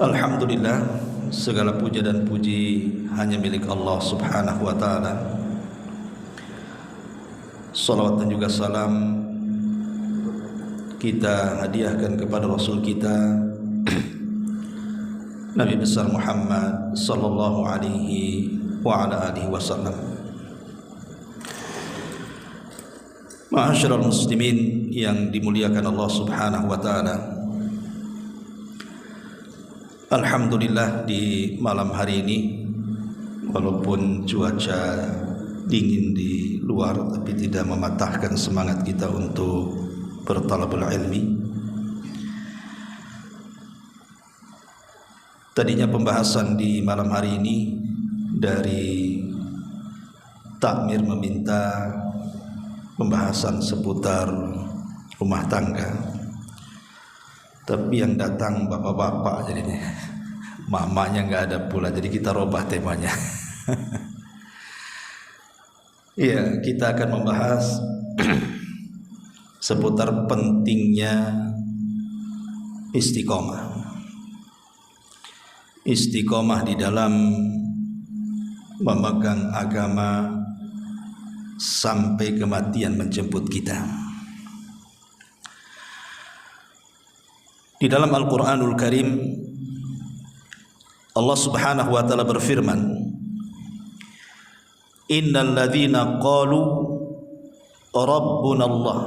Alhamdulillah, segala puja dan puji hanya milik Allah Subhanahu wa ta'ala. Salawat dan juga salam kita hadiahkan kepada Rasul kita Nabi besar Muhammad sallallahu alaihi wa ala alihi wasallam. Ma'asyiral muslimin yang dimuliakan Allah Subhanahu wa ta'ala, alhamdulillah di malam hari ini walaupun cuaca dingin di luar, tapi tidak mematahkan semangat kita untuk bertalabul ilmi. Tadinya pembahasan di malam hari ini dari takmir meminta pembahasan seputar rumah tangga, tapi yang datang bapak-bapak jadinya, mamanya nggak ada pula, jadi kita robah temanya. Iya, kita akan membahas seputar pentingnya istiqomah. Istiqomah di dalam memegang agama sampai kematian menjemput kita. Di dalam Al-Quranul Karim, Allah Subhanahu wa ta'ala berfirman, innal ladzina qalu rabbuna Allah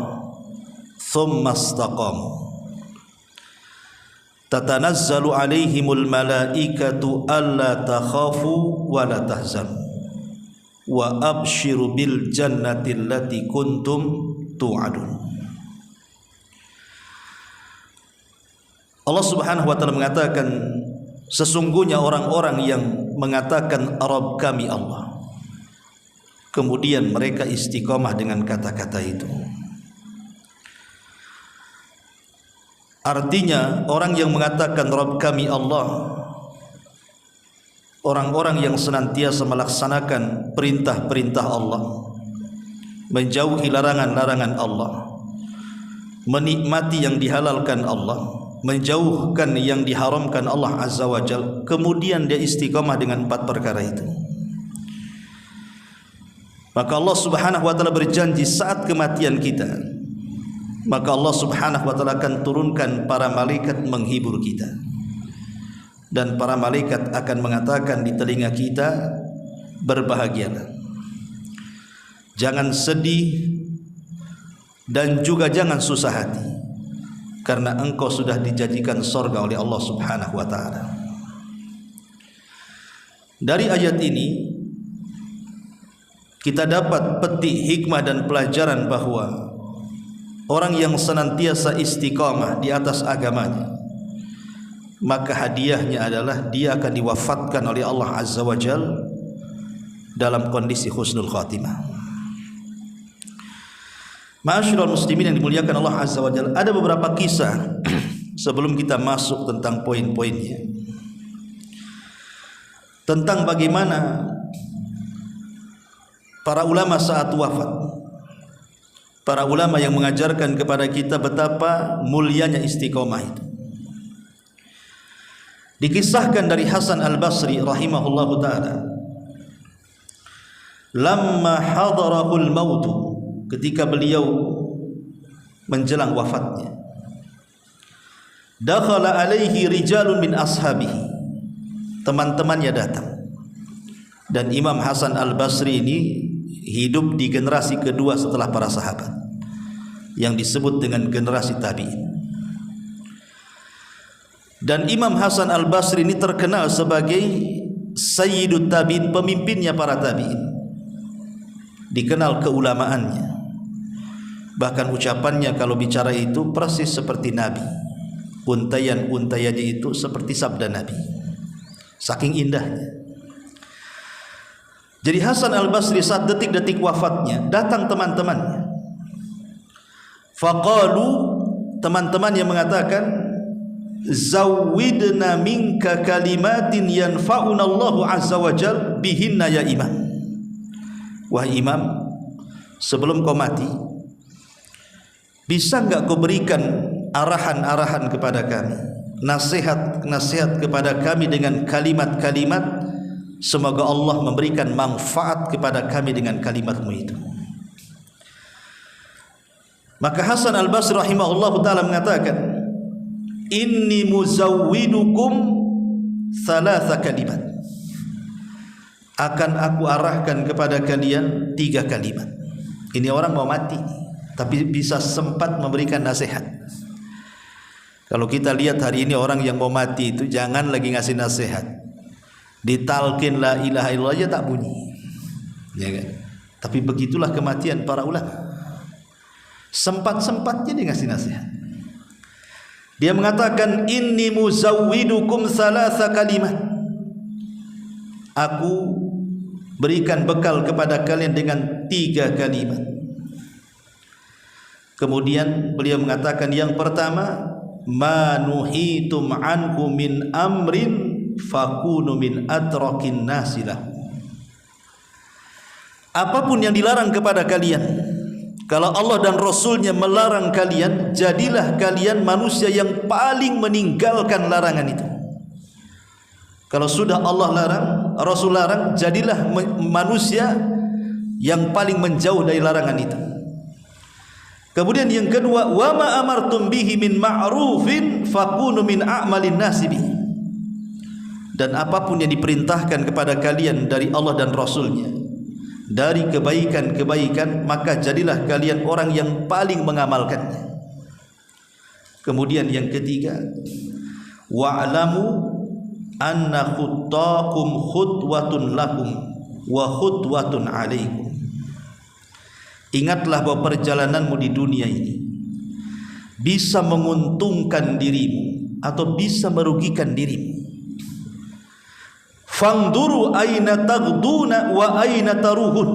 thumma istaqamu tatanazzalu alaihimul malaikatu alla takhafu wa la tahzanu wa abshiru bil jannati allati kuntum tu'adun. Allah Subhanahu wa ta'ala mengatakan, sesungguhnya orang-orang yang mengatakan Rabb kami Allah, kemudian mereka istiqomah dengan kata-kata itu. Artinya orang yang mengatakan Rabb kami Allah, orang-orang yang senantiasa melaksanakan perintah-perintah Allah, menjauhi larangan-larangan Allah, menikmati yang dihalalkan Allah, menjauhkan yang diharamkan Allah Azza wa Jalla, kemudian dia istiqamah dengan 4 perkara itu. Maka Allah Subhanahu wa ta'ala berjanji saat kematian kita, maka Allah Subhanahu wa ta'ala akan turunkan para malaikat menghibur kita, dan para malaikat akan mengatakan di telinga kita, berbahagialah, jangan sedih dan juga jangan susah hati, karena engkau sudah dijadikan surga oleh Allah Subhanahu wa ta'ala. Dari ayat ini kita dapat petik hikmah dan pelajaran bahwa orang yang senantiasa istiqamah di atas agamanya, maka hadiahnya adalah dia akan diwafatkan oleh Allah Azza wa Jalla dalam kondisi husnul khatimah. Ma'asyiral muslimin yang dimuliakan Allah Azza wa Jalla, ada beberapa kisah sebelum kita masuk tentang poin-poinnya, tentang bagaimana para ulama saat wafat, para ulama yang mengajarkan kepada kita betapa mulianya istiqomah itu. Dikisahkan dari Hasan Al-Basri rahimahullahu ta'ala, lamma hadarahul mautu, ketika beliau menjelang wafatnya, dakhala alaihi rijalun min ashabihi, teman-temannya datang. Dan Imam Hasan Al-Basri ini hidup di generasi kedua setelah para sahabat, yang disebut dengan generasi tabi'in. Dan Imam Hasan Al-Basri ini terkenal sebagai Sayyidut Tabi'in, pemimpinnya para tabi'in, dikenal keulamaannya. Bahkan ucapannya kalau bicara itu persis seperti Nabi, untayan-untayannya itu seperti sabda Nabi, saking indahnya. Jadi Hasan Al-Basri saat detik-detik wafatnya datang teman-temannya. Faqalu, teman-teman yang mengatakan, zawwidna minka kalimatin yanfa'una Allahu Azza wa Jalla bihinna ya imam. Wahai imam, sebelum kau mati, bisa enggak kau berikan arahan-arahan kepada kami, nasihat kepada kami dengan kalimat-kalimat, semoga Allah memberikan manfaat kepada kami dengan kalimatmu itu. Maka Hasan Al-Basri rahimahullahu ta'ala mengatakan, inni muzawwidukum thalatha kalimat, akan aku arahkan kepada kalian 3 kalimat. Ini orang mau mati tapi bisa sempat memberikan nasihat. Kalau kita lihat hari ini orang yang mau mati itu jangan lagi ngasih nasihat, ditalkin la ilaha illallah aja tak bunyi, ya kan? Tapi begitulah kematian para ulama. Sempat-sempatnya dia ngasih nasihat. Dia mengatakan, inni muzawwidukum thalatha kalimat, aku berikan bekal kepada kalian dengan 3 kalimat. Kemudian beliau mengatakan, yang pertama, ma nuhitum anhu min amrin fakunu min atrakin nasilah. Apapun yang dilarang kepada kalian, kalau Allah dan Rasulnya melarang kalian, jadilah kalian manusia yang paling meninggalkan larangan itu. Kalau sudah Allah larang, Rasul larang, jadilah manusia yang paling menjauh dari larangan itu. Kemudian yang kedua, wa ma amartum bihi min ma'rufin fakunu min a'malin nasibi. Dan apapun yang diperintahkan kepada kalian dari Allah dan Rasulnya, dari kebaikan-kebaikan, maka jadilah kalian orang yang paling mengamalkannya. Kemudian yang ketiga, wa'lamu anna khuttakum khutwatun lakum wa khutwatun alaikum. Ingatlah bahwa perjalananmu di dunia ini bisa menguntungkan dirimu atau bisa merugikan dirimu. Fangduru aina taghduna wa aina taruhun.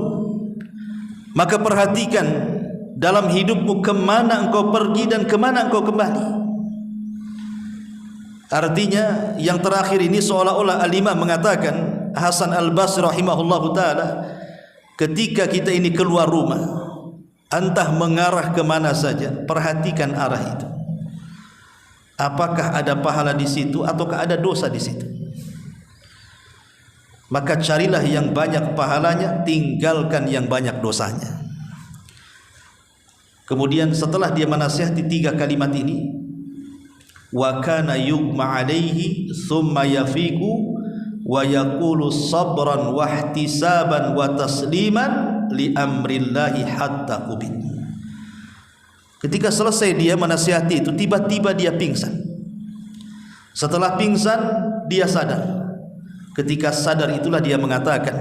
Maka perhatikan dalam hidupmu kemana engkau pergi dan kemana engkau kembali. Artinya yang terakhir ini seolah-olah Al-Imam mengatakan, Hasan Al-Basri rahimahullahu ta'ala, ketika kita ini keluar rumah, entah mengarah kemana saja, perhatikan arah itu. Apakah ada pahala di situ ataukah ada dosa di situ? Maka carilah yang banyak pahalanya, tinggalkan yang banyak dosanya. Kemudian setelah dia menasihati 3 kalimat ini, wa kana yugma alaihi thumma yafiqu wa yaqulu sabran wa ihtisaban wa tasliman li amrillahi hatta qubid. Ketika selesai dia menasihati itu, tiba-tiba dia pingsan. Setelah pingsan dia sadar. Ketika sadar itulah dia mengatakan,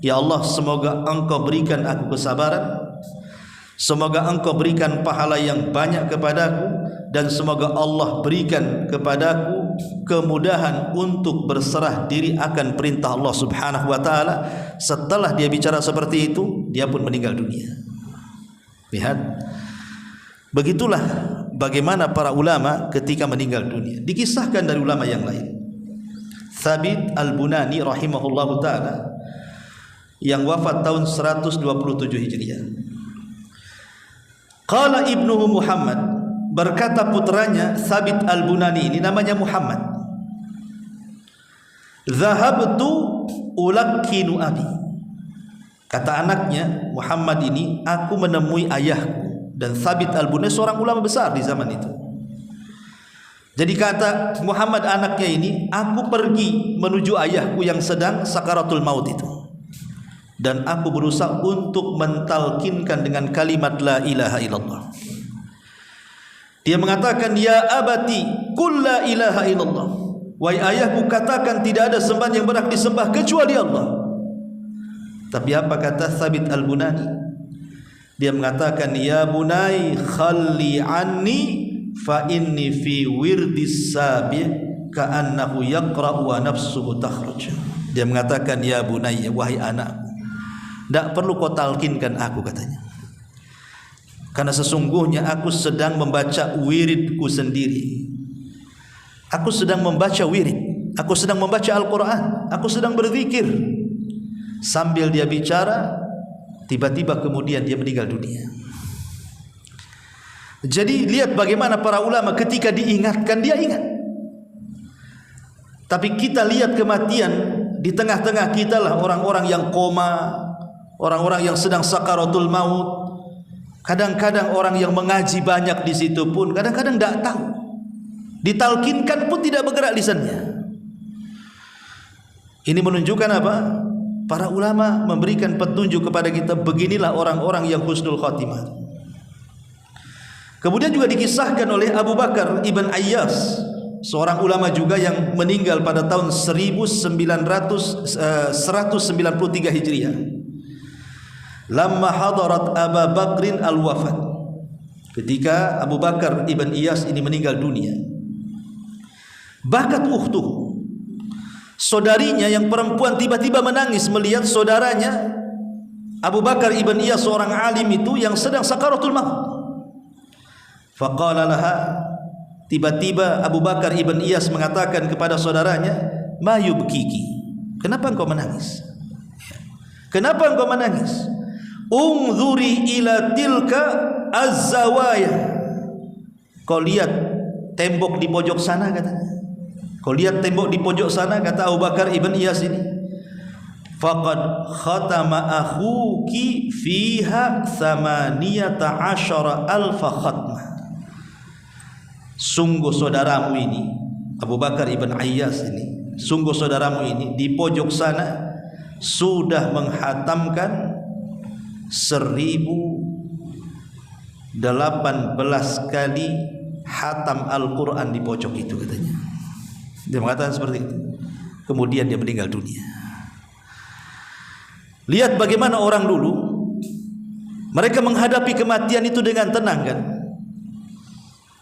ya Allah, semoga engkau berikan aku kesabaran, semoga engkau berikan pahala yang banyak kepadaku, dan semoga Allah berikan kepadaku kemudahan untuk berserah diri akan perintah Allah subhanahu wa ta'ala. Setelah dia bicara seperti itu, dia pun meninggal dunia. Lihat, begitulah bagaimana para ulama ketika meninggal dunia. Dikisahkan dari ulama yang lain. Thabit Al-Bunani rahimahullahu ta'ala yang wafat tahun 127 Hijriah. Qala ibnuhu Muhammad, berkata putranya Thabit Al-Bunani, ini namanya Muhammad, Zahabtu ulakkinu abi. Kata anaknya Muhammad ini, aku menemui ayahku. Dan Thabit Al-Bunani seorang ulama besar di zaman itu. Jadi kata Muhammad anaknya ini, aku pergi menuju ayahku yang sedang sakaratul maut itu, dan aku berusaha untuk mentalkinkan dengan kalimat la ilaha illallah. Dia mengatakan, ya abati qul la ilaha illallah, wahai ayahku, katakan tidak ada sembahan yang berhak disembah kecuali Allah. Tapi apa kata Thabit Al-Bunani? Dia mengatakan, ya bunai khalli anni fa inni fi wirdis sabi' ka'annahu yaqra'u wa nafsuhu takhruj. Dia mengatakan, ya bunayya, wahai anakku, tidak perlu kau talkinkan aku, katanya, karena sesungguhnya aku sedang membaca wiridku sendiri. Aku sedang membaca wirid, aku sedang membaca Al-Quran, aku sedang berzikir. Sambil dia bicara, tiba-tiba kemudian dia meninggal dunia. Jadi lihat bagaimana para ulama ketika diingatkan, dia ingat. Tapi kita lihat kematian di tengah-tengah kita lah orang-orang yang koma, orang-orang yang sedang sakaratul maut. Kadang-kadang orang yang mengaji banyak di situ pun kadang-kadang tidak tahu. Ditalkinkan pun tidak bergerak lisannya. Ini menunjukkan apa? Para ulama memberikan petunjuk kepada kita, beginilah orang-orang yang husnul khatimah. Kemudian juga dikisahkan oleh Abu Bakar ibn Ayyas, seorang ulama juga yang meninggal pada tahun 193 Hijriah. Lamma hadarat Abu Bakrin al-wafat, ketika Abu Bakar ibn Iyas ini meninggal dunia, bakat ukhtuh, saudarinya yang perempuan tiba-tiba menangis melihat saudaranya Abu Bakar ibn Iyas, seorang alim itu yang sedang sakaratul maut. Faqala laha, tiba-tiba Abu Bakar ibn Iyas mengatakan kepada saudaranya, ma yubkiki, kenapa engkau menangis? Kenapa engkau menangis? Unzuri ila tilka az-zawaya, kau lihat tembok di pojok sana, katanya. Kau lihat tembok di pojok sana, kata Abu Bakar ibn Iyas ini. Faqad khatama akhuki fiha 18,000 khatmah. Sungguh saudaramu ini, Abu Bakar ibn Iyas ini, sungguh saudaramu ini di pojok sana sudah menghatamkan 1018 kali hatam Al-Quran di pojok itu, katanya. Dia mengatakan seperti itu. Kemudian dia meninggal dunia. Lihat bagaimana orang dulu, mereka menghadapi kematian itu dengan tenang, kan?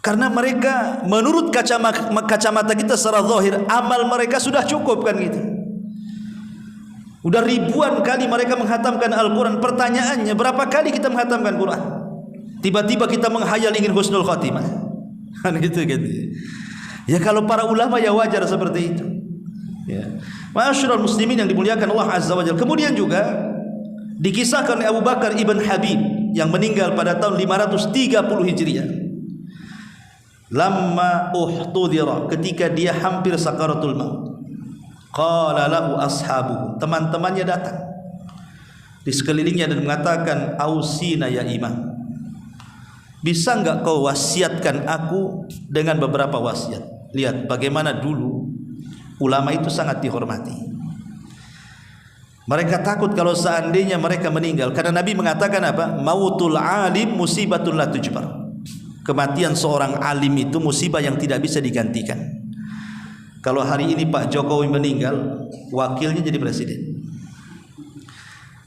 Karena mereka menurut kacamata kita secara zahir, amal mereka sudah cukup, kan gitu. Udah ribuan kali mereka menghatamkan Al-Quran. Pertanyaannya, berapa kali kita menghatamkan Quran? Tiba-tiba kita menghayal ingin husnul khatimah, kan gitu. Ya kalau para ulama ya wajar seperti itu. Ya. Ma'asyiral muslimin yang dimuliakan Allah Azza wa Jalla. Kemudian juga dikisahkan oleh Abu Bakar ibn Habib yang meninggal pada tahun 530 Hijriah. Lamma uhtudira, ketika dia hampir sakaratul maut, qala lahu ashabuhu, teman-temannya datang di sekelilingnya dan mengatakan, ausina ya imam, bisa enggak kau wasiatkan aku dengan beberapa wasiat. Lihat bagaimana dulu ulama itu sangat dihormati. Mereka takut kalau seandainya mereka meninggal, karena Nabi mengatakan apa? Mautul alim musibatun la tujbar. Kematian seorang alim itu musibah yang tidak bisa digantikan. Kalau hari ini Pak Jokowi meninggal, wakilnya jadi presiden.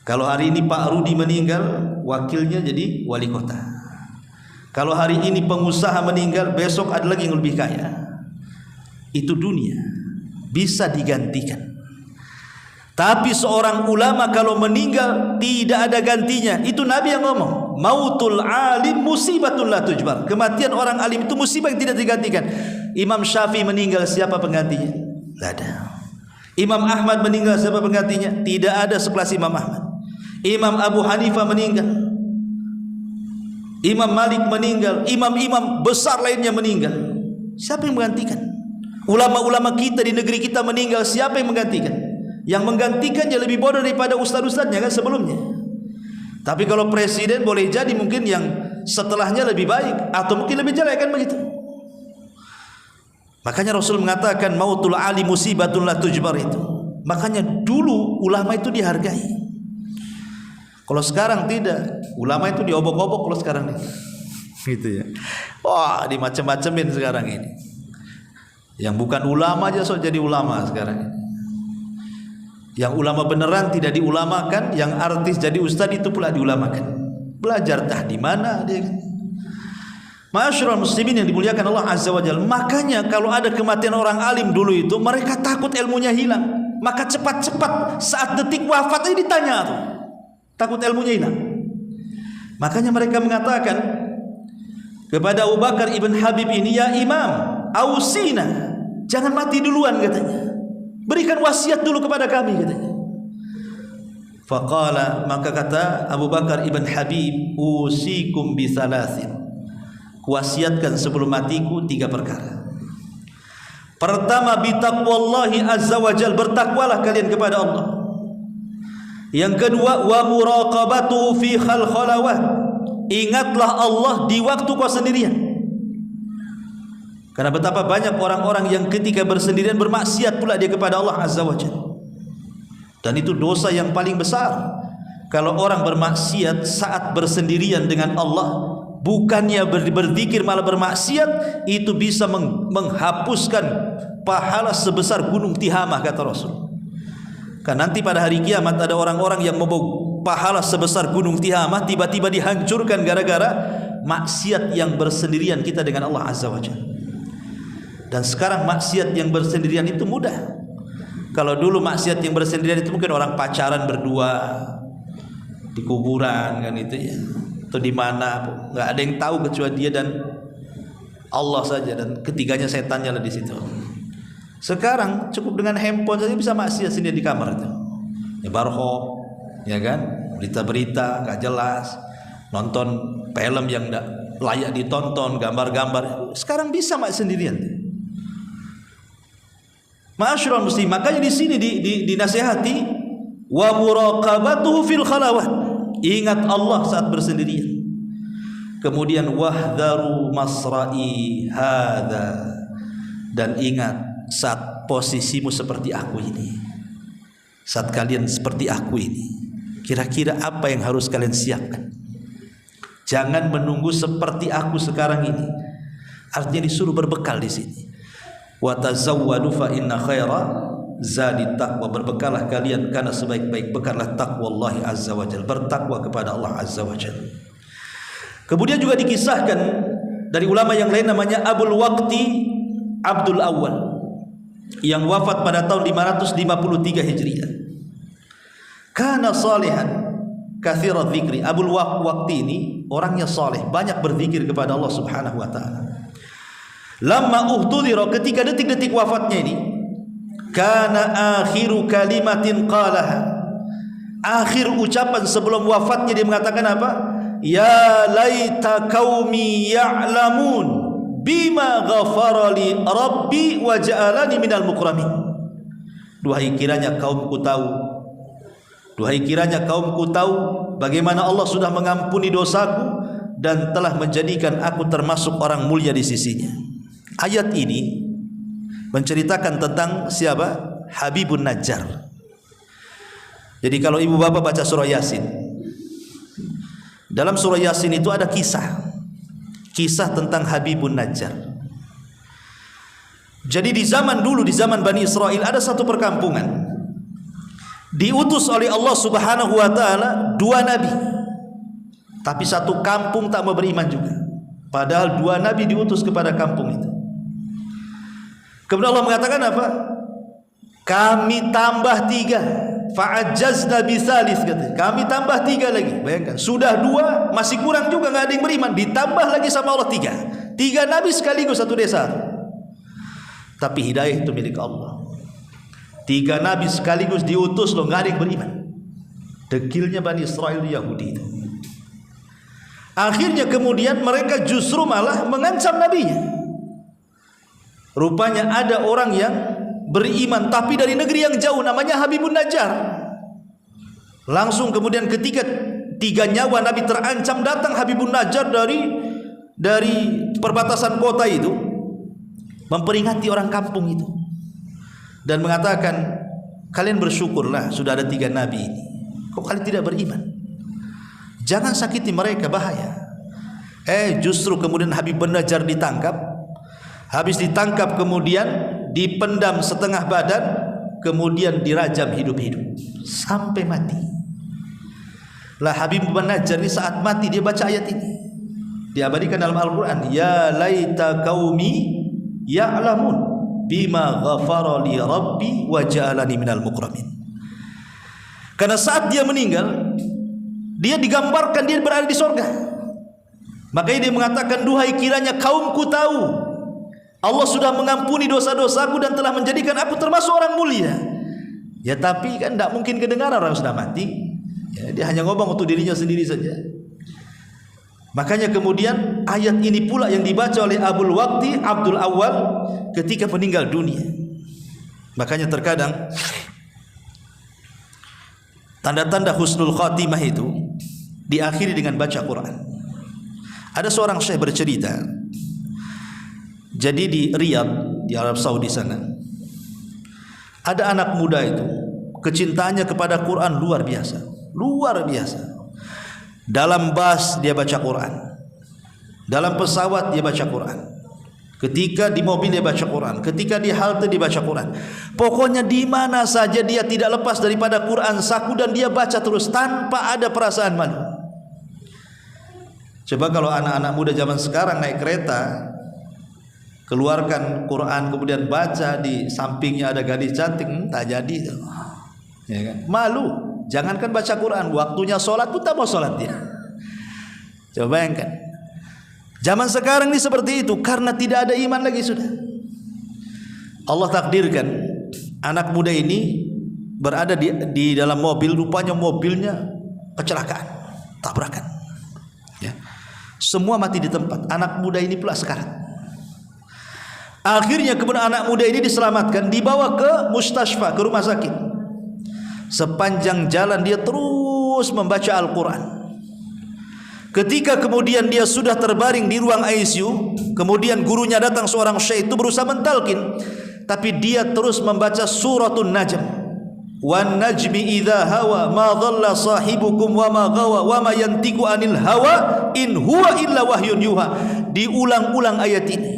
Kalau hari ini Pak Rudi meninggal, wakilnya jadi wali kota. Kalau hari ini pengusaha meninggal, besok ada lagi yang lebih kaya. Itu dunia, bisa digantikan. Tapi seorang ulama kalau meninggal tidak ada gantinya. Itu Nabi yang ngomong, mautul alim musibatun la tujbar. Kematian orang alim itu musibah yang tidak digantikan. Imam Syafi'i meninggal, siapa penggantinya? Tidak ada. Imam Ahmad meninggal, siapa penggantinya? Tidak ada sekelas Imam Ahmad. Imam Abu Hanifah meninggal, Imam Malik meninggal, imam-imam besar lainnya meninggal. Siapa yang menggantikan? Ulama-ulama kita di negeri kita meninggal, siapa yang menggantikan? Yang menggantikannya lebih bodoh daripada ustaz-ustaznya, kan sebelumnya. Tapi kalau presiden boleh jadi mungkin yang setelahnya lebih baik atau mungkin lebih jelek, kan begitu. Makanya Rasul mengatakan mautul ali musibatun la tujbar itu. Makanya dulu ulama itu dihargai. Kalau sekarang tidak, ulama itu diobok-obok kalau sekarang ini. Gitu ya. Wah, dimacem-macemin sekarang ini. Yang bukan ulama aja sok jadi ulama sekarang ini. Yang ulama beneran tidak diulamakan, yang artis jadi ustaz itu pula diulamakan. Belajar tah di mana dia? Ma'asyiral muslimin yang dimuliakan Allah Azza wa Jalla. Makanya kalau ada kematian orang alim dulu itu, mereka takut ilmunya hilang. Maka cepat-cepat saat detik wafat ini ditanya tuh. Takut ilmunya hilang. Makanya mereka mengatakan kepada Abu Bakar ibn Habib ini, ya imam, ausina, jangan mati duluan, katanya. Berikan wasiat dulu kepada kami, katanya. Faqala, maka kata Abu Bakar ibn Habib, usikum bi thalathin, kuwasiatkan sebelum matiku 3 perkara. Pertama, bitaqwallahi azza wajal, bertakwalah kalian kepada Allah. Yang kedua, wa muraqabatuhu fi khalawat, ingatlah Allah di waktu kau sendirian. Karena betapa banyak orang-orang yang ketika bersendirian bermaksiat pula dia kepada Allah azza wajal. Dan itu dosa yang paling besar. Kalau orang bermaksiat saat bersendirian dengan Allah, bukannya berzikir malah bermaksiat, itu bisa menghapuskan pahala sebesar gunung Tihamah, kata Rasul. Karena nanti pada hari kiamat ada orang-orang yang membawa pahala sebesar gunung Tihamah, tiba-tiba dihancurkan gara-gara maksiat yang bersendirian kita dengan Allah azza wajalla. Dan sekarang maksiat yang bersendirian itu mudah. Kalau dulu maksiat yang bersendirian itu mungkin orang pacaran berdua di kuburan kan itu ya, atau di mana, nggak ada yang tahu kecuali dia dan Allah saja, dan ketiganya setannya lah di situ. Sekarang cukup dengan handphone saja bisa maksiat sendiri di kamar itu. Ya barho, ya kan, berita-berita nggak jelas, nonton film yang nggak layak ditonton, gambar-gambar. Sekarang bisa maksiat sendirian. Ma'asyiral muslim, makanya di sini dinasihati wa muraqabatuhu fil khalawat, ingat Allah saat bersendirian. Kemudian wahdharu masra'i hadza, dan ingat saat posisimu seperti aku ini, saat kalian seperti aku ini, kira-kira apa yang harus kalian siapkan. Jangan menunggu seperti aku sekarang ini. Artinya disuruh berbekal di sini. Wa tazawwadu fa inna khaira zadi taqwa, berbekalah kalian karena sebaik-baik bekallah taqwallahi azza wajalla, bertakwa kepada Allah azza wajalla. Kemudian juga dikisahkan dari ulama yang lain, namanya Abul Waqti Abdul Awwal, yang wafat pada tahun 553 Hijriah. Kana salihan katsiran dzikri. Abul Waqti ini orangnya saleh, banyak berzikir kepada Allah Subhanahu wa taala. Lamma uhtudira, ketika detik-detik wafatnya ini, kana akhiru kalimatin qalaha, akhir ucapan sebelum wafatnya dia mengatakan apa? Ya laita qaumi ya'lamun bima ghafara li rabbi wa ja'alani minal mukramin. Duhai kiranya kaumku tahu, duhai kiranya kaumku tahu bagaimana Allah sudah mengampuni dosaku dan telah menjadikan aku termasuk orang mulia di sisinya. Ayat ini menceritakan tentang siapa? Habibun Najjar. Jadi kalau ibu bapak baca surah Yasin, dalam surah Yasin itu ada kisah tentang Habibun Najjar. Jadi di zaman dulu, di zaman Bani Israel, ada satu perkampungan diutus oleh Allah Subhanahu wa taala 2 nabi. Tapi satu kampung tak mau beriman juga. Padahal 2 nabi diutus kepada kampung itu. Kemudian Allah mengatakan apa? Kami tambah 3, fa'ajazna bisalis, katanya. Kami tambah 3 lagi. Bayangkan, sudah 2 masih kurang juga, nggak ada yang beriman. Ditambah lagi sama Allah 3 nabi sekaligus satu desa. Tapi hidayah itu milik Allah. 3 nabi sekaligus diutus loh, nggak ada yang beriman. Dekilnya Bani Israel Yahudi itu. Akhirnya kemudian mereka justru malah mengancam nabinya. Rupanya ada orang yang beriman tapi dari negeri yang jauh, namanya Habibun Najjar. Langsung kemudian ketika 3 nyawa Nabi terancam, datang Habibun Najjar dari perbatasan kota itu, memperingati orang kampung itu dan mengatakan, kalian bersyukurlah sudah ada 3 nabi ini. Kok kalian tidak beriman? Jangan sakiti mereka, bahaya. Justru kemudian Habibun Najjar ditangkap. Habis ditangkap kemudian dipendam setengah badan, kemudian dirajam hidup-hidup sampai mati. Lah Habib bin Najjar ini saat mati dia baca ayat ini, diabadikan dalam Al-Quran. Ya laita qaumi ya'lamun bima ghafara li rabbi wa ja'alani minal mukramin. Karena saat dia meninggal, dia digambarkan dia berada di surga. Makanya dia mengatakan, duhai kiranya kaumku tahu Allah sudah mengampuni dosa-dosaku dan telah menjadikan aku termasuk orang mulia. Ya tapi kan tidak mungkin kedengaran, orang sudah mati. Ya, dia hanya ngomong untuk dirinya sendiri saja. Makanya kemudian ayat ini pula yang dibaca oleh Abul Waqti Abdul Awal ketika meninggal dunia. Makanya terkadang tanda-tanda husnul khatimah itu diakhiri dengan baca Quran. Ada seorang syekh bercerita, jadi di Riyadh di Arab Saudi sana ada anak muda itu kecintaannya kepada Quran luar biasa, luar biasa. Dalam bus dia baca Quran, dalam pesawat dia baca Quran, ketika di mobil dia baca Quran, ketika di halte dia baca Quran. Pokoknya di mana saja dia tidak lepas daripada Quran saku dan dia baca terus tanpa ada perasaan malu. Coba kalau anak-anak muda zaman sekarang naik kereta, keluarkan Quran kemudian baca, di sampingnya ada gadis cantik, tak jadi itu. Ya kan? Malu. Jangankan baca Quran, waktunya sholat pun tak mau sholat dia. Coba bayangkan. Zaman sekarang ini seperti itu karena tidak ada iman lagi sudah. Allah takdirkan anak muda ini berada di dalam mobil, rupanya mobilnya kecelakaan, tabrakan. Ya. Semua mati di tempat. Anak muda ini pula sekarat. Akhirnya kemudian anak muda ini diselamatkan, dibawa ke mustasfa, ke rumah sakit. Sepanjang jalan dia terus membaca Al-Quran. Ketika kemudian dia sudah terbaring di ruang ICU, kemudian gurunya datang, seorang syekh itu berusaha mentalkin, tapi dia terus membaca suratul Najm. Wan najmi idza hawa ma dhalla sahibukum wa ma ghawa wa ma yantiqu anil hawa in huwa illa wahyun yuha. Diulang-ulang ayat ini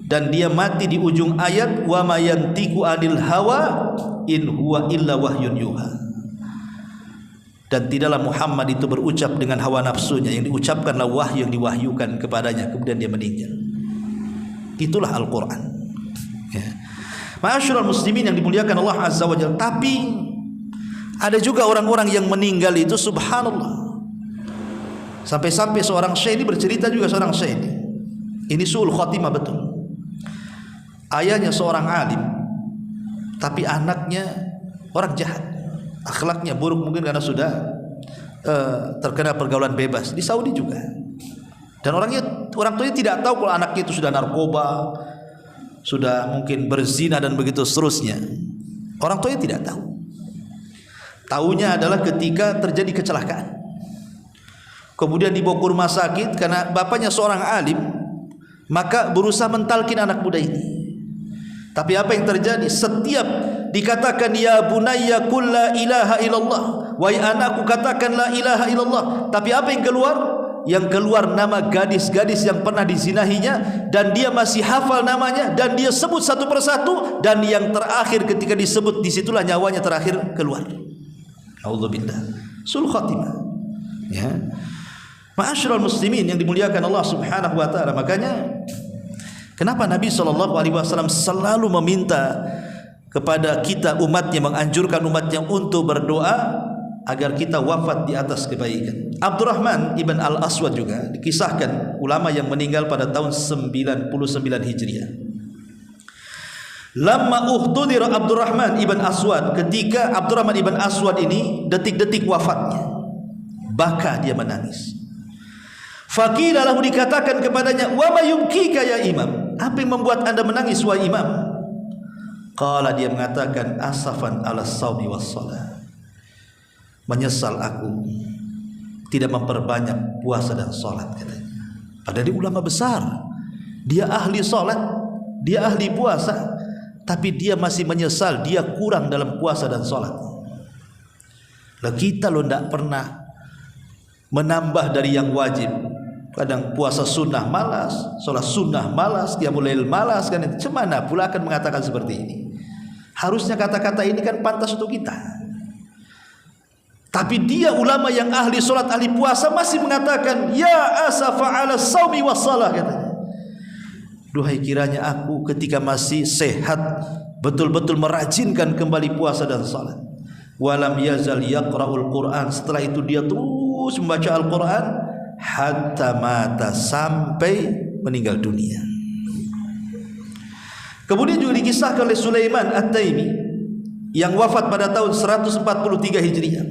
dan dia mati di ujung ayat wa ma yantiqu anil hawa in huwa illa wahyun yuha. Dan tidaklah Muhammad itu berucap dengan hawa nafsunya, yang diucapkanlah wahyu yang diwahyukan kepadanya, kemudian dia meninggal. Itulah Al-Quran ya. Ma'asyiral muslimin yang dimuliakan Allah Azza wa Jalla. Tapi ada juga orang-orang yang meninggal itu subhanallah, sampai-sampai seorang syekh ini bercerita juga, seorang syekh ini suul khatimah betul. Ayahnya seorang alim, tapi anaknya orang jahat, akhlaknya buruk, mungkin karena sudah terkena pergaulan bebas di Saudi juga. Dan orang tuanya tidak tahu kalau anaknya itu sudah narkoba, sudah mungkin berzina dan begitu seterusnya. Orang tuanya tidak tahu. Taunya adalah ketika terjadi kecelakaan, kemudian dibawa ke rumah sakit karena bapaknya seorang alim, maka berusaha mentalkin anak muda ini. Tapi apa yang terjadi? Setiap dikatakan ya bunayya qul la ilaha illallah, wahai anakku katakan la ilaha illallah, tapi apa yang keluar? Yang keluar nama gadis-gadis yang pernah dizinahinya, dan dia masih hafal namanya dan dia sebut satu persatu, dan yang terakhir ketika disebut disitulah nyawanya terakhir keluar. Auzubillah. Sul khatimah. Ya. Ma'asyiral muslimin yang dimuliakan Allah Subhanahu wa taala. Makanya kenapa Nabi SAW selalu meminta kepada kita umatnya, menganjurkan umatnya untuk berdoa agar kita wafat di atas kebaikan. Abdurrahman ibn al-Aswad juga dikisahkan ulama yang meninggal pada tahun 99 Hijriah. Lamma uhtudir Abdurrahman ibn Aswad, ketika Abdurrahman ibn Aswad ini detik-detik wafatnya, baka dia menangis. Faqila lahu, dikatakan kepadanya, wa ma yubkika ya imam, apa yang membuat anda menangis wahai imam? Qala, dia mengatakan, asafan ala saumi was shalah, menyesal aku tidak memperbanyak puasa dan salat, katanya. Padahal dia ulama besar, dia ahli salat, dia ahli puasa, tapi dia masih menyesal dia kurang dalam puasa dan salat. Lah kita lo tidak pernah menambah dari yang wajib. Kadang puasa sunnah malas, sholat sunnah malas, qiyamul lail malas, kan? Cemana pula akan mengatakan seperti ini? Harusnya kata-kata ini kan pantas untuk kita. Tapi dia ulama yang ahli sholat, ahli puasa masih mengatakan ya asafa ala saumi was salah, katanya. Duhai kiranya aku ketika masih sehat betul-betul merajinkan kembali puasa dan salat. Walam yazal yaqra'ul Quran, setelah itu dia terus membaca Al-Quran hatta mata, sampai meninggal dunia. Kemudian juga dikisahkan oleh Sulaiman At-Taimi yang wafat pada tahun 143 Hijriah.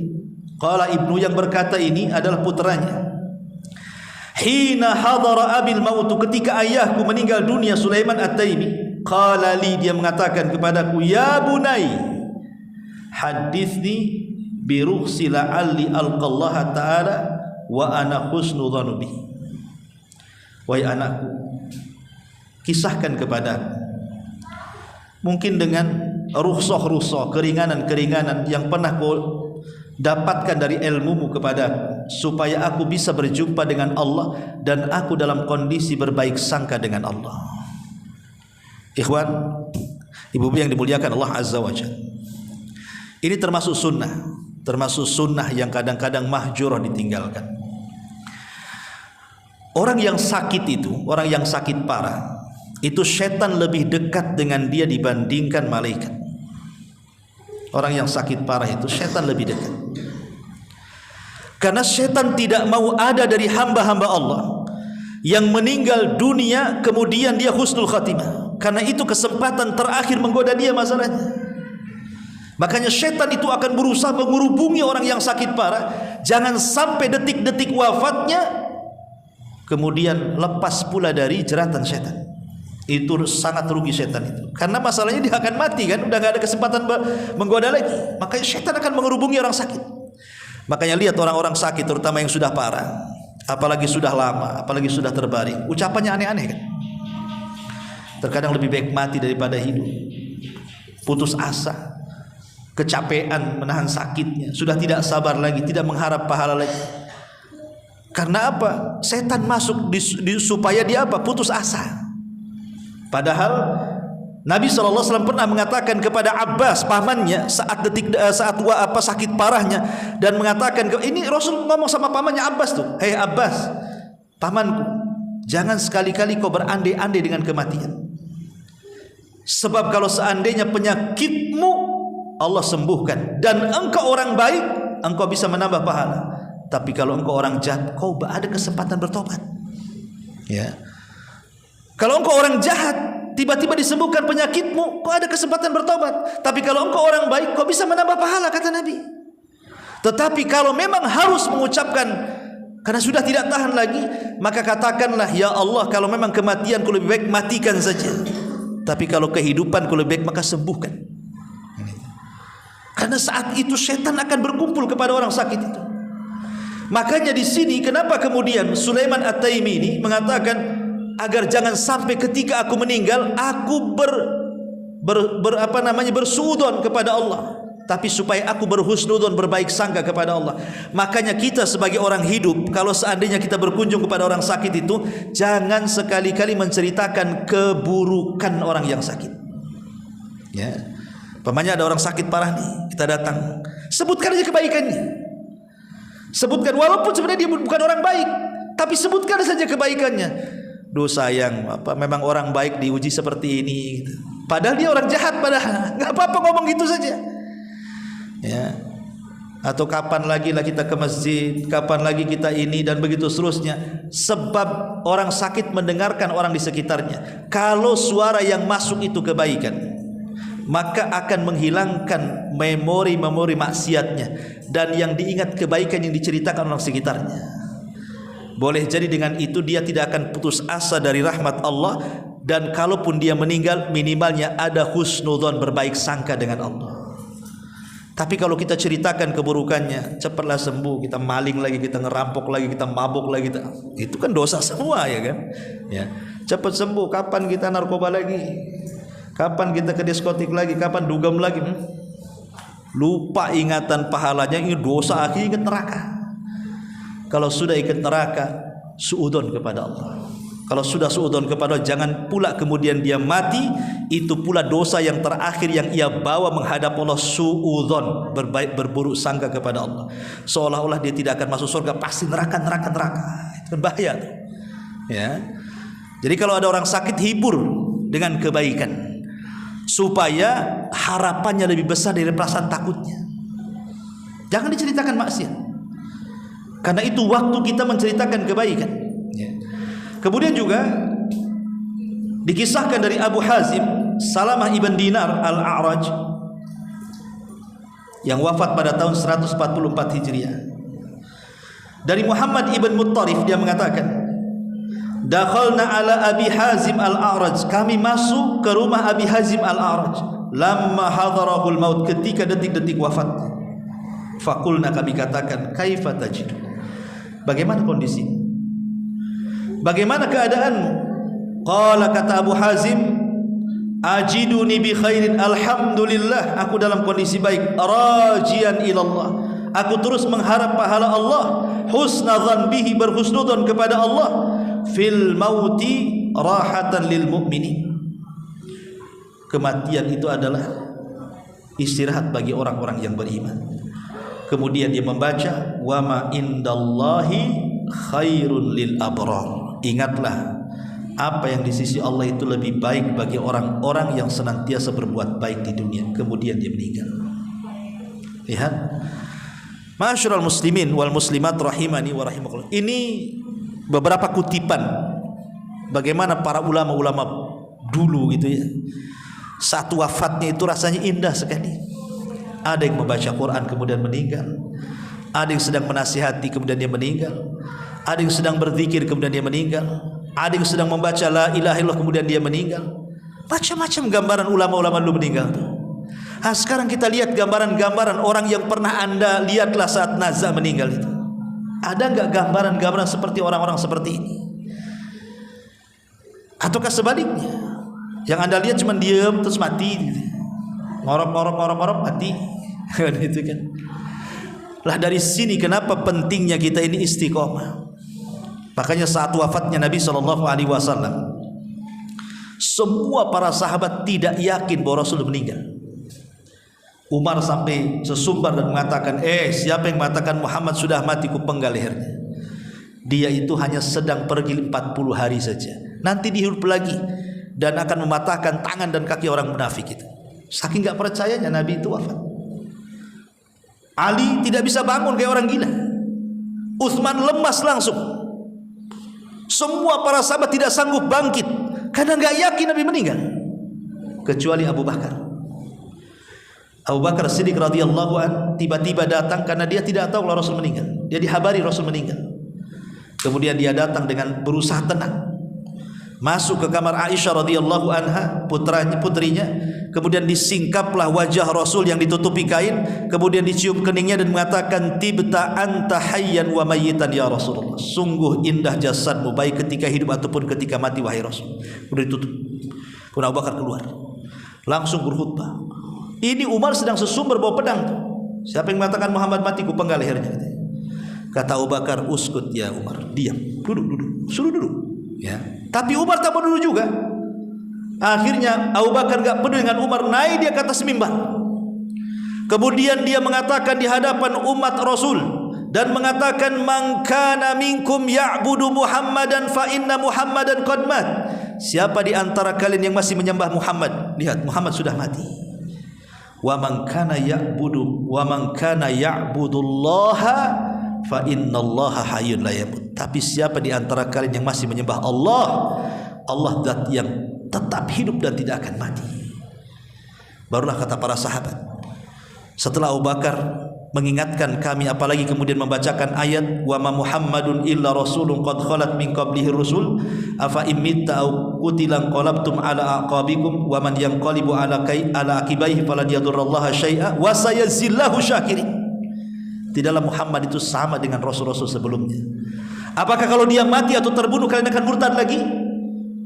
Qala ibnu, yang berkata ini adalah putranya. hina hadara abil maut, ketika ayahku meninggal dunia, Sulaiman At-Taimi, qala li, dia mengatakan kepadaku, ya bunai, hadithni bi rukhsi la'alli alqallaha ta'ala wa ana husnu dhanubi. Wahai anakku, kisahkan kepadaku, mungkin dengan rukhsah, keringanan-keringanan yang pernah kau dapatkan dari ilmumu kepadaku, supaya aku bisa berjumpa dengan Allah dan aku dalam kondisi berbaik sangka dengan Allah. Ikhwan, ibu-ibu yang dimuliakan Allah Azza wa Jalla, ini termasuk sunnah yang kadang-kadang mahjurah, ditinggalkan. Orang yang sakit itu, orang yang sakit parah itu, setan lebih dekat dengan dia dibandingkan malaikat. Orang yang sakit parah itu setan lebih dekat, karena setan tidak mau ada dari hamba-hamba Allah yang meninggal dunia kemudian dia husnul khatimah, karena itu kesempatan terakhir menggoda dia masalahnya. Makanya setan itu akan berusaha menghubungi orang yang sakit parah, jangan sampai detik-detik wafatnya kemudian lepas pula dari jeratan setan. Itu sangat rugi setan itu, karena masalahnya dia akan mati kan, udah gak ada kesempatan menggoda lagi. Makanya setan akan menghubungi orang sakit. Makanya lihat orang-orang sakit, terutama yang sudah parah, apalagi sudah lama, apalagi sudah terbaring, ucapannya aneh-aneh kan. Terkadang lebih baik mati daripada hidup. Putus asa, kecapean menahan sakitnya, sudah tidak sabar lagi, tidak mengharap pahala lagi. Karena apa? Setan masuk supaya dia apa? Putus asa. Padahal Nabi SAW pernah mengatakan kepada Abbas, pamannya, saat sakit parahnya, dan mengatakan, ini Rasul ngomong sama pamannya Abbas tuh, hei Abbas, pamanku, jangan sekali-kali kau berandai-andai dengan kematian. Sebab kalau seandainya penyakitmu Allah sembuhkan dan engkau orang baik, engkau bisa menambah pahala. Tapi kalau engkau orang jahat, kau ada kesempatan bertobat. Ya. Kalau engkau orang jahat, tiba-tiba disembuhkan penyakitmu, kau ada kesempatan bertobat. Tapi kalau engkau orang baik, kau bisa menambah pahala, kata Nabi. Tetapi kalau memang harus mengucapkan, karena sudah tidak tahan lagi, maka katakanlah, ya Allah, kalau memang kematianku lebih baik, matikan saja. Tapi kalau kehidupanku lebih baik, maka sembuhkan. Karena saat itu setan akan berkumpul kepada orang sakit itu. Makanya di sini kenapa kemudian Sulaiman At-Taimi ini mengatakan, agar jangan sampai ketika aku meninggal aku bersuudzon kepada Allah, tapi supaya aku berhusnudzon, berbaik sangka kepada Allah. Makanya kita sebagai orang hidup, kalau seandainya kita berkunjung kepada orang sakit itu, jangan sekali-kali menceritakan keburukan orang yang sakit. Ya, pamannya ada orang sakit parah nih, kita datang, sebutkan aja kebaikannya. Sebutkan, walaupun sebenarnya dia bukan orang baik, tapi sebutkan saja kebaikannya. Duh sayang, memang orang baik diuji seperti ini gitu. Padahal dia orang jahat, padahal nggak apa-apa ngomong gitu saja. Ya. Atau kapan lagi lah kita ke masjid, kapan lagi kita ini, dan begitu seterusnya. Sebab orang sakit mendengarkan orang di sekitarnya. Kalau suara yang masuk itu kebaikan, maka akan menghilangkan memori-memori maksiatnya, dan yang diingat kebaikan yang diceritakan orang sekitarnya. Boleh jadi dengan itu dia tidak akan putus asa dari rahmat Allah, dan kalaupun dia meninggal minimalnya ada husnudzon, berbaik sangka dengan Allah. Tapi kalau kita ceritakan keburukannya, cepatlah sembuh, kita maling lagi, kita ngerampok lagi, kita mabuk lagi, itu kan dosa semua, ya kan? Ya, cepat sembuh. Kapan kita narkoba lagi? Kapan kita ke diskotik lagi? Kapan dugem lagi? Lupa ingatan pahalanya, ini dosa, akhirnya ingat neraka. Kalau sudah ikut neraka, suudzon kepada Allah. Kalau sudah suudzon kepada Allah, jangan pula kemudian dia mati, itu pula dosa yang terakhir yang ia bawa menghadap Allah, suudzon, berburuk sangka kepada Allah. Seolah-olah dia tidak akan masuk surga, pasti neraka. Itu bahaya tuh. Ya. Jadi kalau ada orang sakit, hibur dengan kebaikan, supaya harapannya lebih besar dari perasaan takutnya. Jangan diceritakan maksiat, karena itu waktu kita menceritakan kebaikan. Ya. Kemudian juga dikisahkan dari Abu Hazim Salamah ibn Dinar Al-A'raj yang wafat pada tahun 144 Hijriah. Dari Muhammad ibn Muttarif, dia mengatakan, dakhalna ala Abi Hazim al-A'raj, kami masuk ke rumah Abi Hazim al-A'raj lamma hadarahul maut, ketika detik-detik wafatnya. Fakulna, kami katakan, kaifa tajidu, bagaimana kondisi, bagaimana keadaanmu? Qala, kata Abu Hazim, ajiduni bi khairin, alhamdulillah, aku dalam kondisi baik, rajian ilallah, aku terus mengharap pahala Allah, husnadzan bihi, berhusnudzon kepada Allah, fil mauti rahatan lil mu'minin, kematian itu adalah istirahat bagi orang-orang yang beriman. Kemudian dia membaca, wa ma indallahi khairun lil abrar, ingatlah apa yang di sisi Allah itu lebih baik bagi orang-orang yang senantiasa berbuat baik di dunia. Kemudian dia meninggal. Lihat, ma'asyiral muslimin wal muslimat rahimani wa rahimakumullah. Ini beberapa kutipan bagaimana para ulama-ulama dulu gitu ya, saat wafatnya itu rasanya indah sekali. Ada yang membaca Quran kemudian meninggal, ada yang sedang menasihati kemudian dia meninggal, ada yang sedang berzikir kemudian dia meninggal, ada yang sedang membaca la ilaha illallah kemudian dia meninggal. Macam-macam gambaran ulama-ulama dulu meninggal. Nah, sekarang kita lihat gambaran-gambaran orang yang pernah Anda lihatlah saat nazah meninggal itu. Ada enggak gambaran-gambaran seperti orang-orang seperti ini? Ataukah sebaliknya, yang Anda lihat cuma diam terus mati gitu. Ngorok mati. Itu kan. Lah dari sini kenapa pentingnya kita ini istiqomah. Makanya saat wafatnya Nabi SAW, semua para sahabat tidak yakin bahwa Rasul meninggal. Umar sampai sesumbar dan mengatakan, siapa yang mengatakan Muhammad sudah mati, ku penggal lehernya. Dia itu hanya sedang pergi 40 hari saja, nanti dihidup lagi dan akan mematahkan tangan dan kaki orang munafik itu. Saking gak percayanya Nabi itu wafat. Ali tidak bisa bangun kayak orang gila. Utsman lemas langsung. Semua para sahabat tidak sanggup bangkit karena gak yakin Nabi meninggal, kecuali Abu Bakar. Abu Bakar Siddiq radhiyallahu an tiba-tiba datang karena dia tidak tahu kalau Rasul meninggal. Dia dihabari Rasul meninggal. Kemudian dia datang dengan berusaha tenang, masuk ke kamar Aisyah radhiyallahu anha, putrinya. Kemudian disingkaplah wajah Rasul yang ditutupi kain, kemudian dicium keningnya dan mengatakan, tibta anta hayyan wa mayyitan ya Rasulullah, sungguh indah jasadmu baik ketika hidup ataupun ketika mati wahai Rasul. Kemudian ditutup. Kemudian Abu Bakar keluar langsung berkhutbah. Ini Umar sedang sesumber bawa pedang. Siapa yang mengatakan Muhammad mati, ku penggal lehernya. Kata Abu Bakar, uskut ya Umar, diam, duduk, suruh duduk ya. Tapi Umar tak mau duduk juga. Akhirnya Abu Bakar gak peduli dengan Umar, naik dia ke atas mimbar. Kemudian dia mengatakan di hadapan umat Rasul dan mengatakan, man kana minkum ya'budu Muhammadan fa inna Muhammadan qad mat. Siapa di antara kalian yang masih menyembah Muhammad, lihat Muhammad sudah mati. Wa man kana ya'budullaha fa innallaha hayyun la yamut. Tapi siapa di antara kalian yang masih menyembah Allah, Allah zat yang tetap hidup dan tidak akan mati. Barulah kata para sahabat, setelah Abu Bakar mengingatkan kami, apalagi kemudian membacakan ayat wa ma Muhammadun illa rasulun qad khalat min qablihi rusul afa imitta aw qutilan qalabtum ala aqabikum wa man yanqalibu ala akibaihi falan yadurrallaha syai'a wa sayazillahu syakirin. Tidaklah Muhammad itu sama dengan rasul-rasul sebelumnya. Apakah kalau dia mati atau terbunuh kalian akan murtad lagi?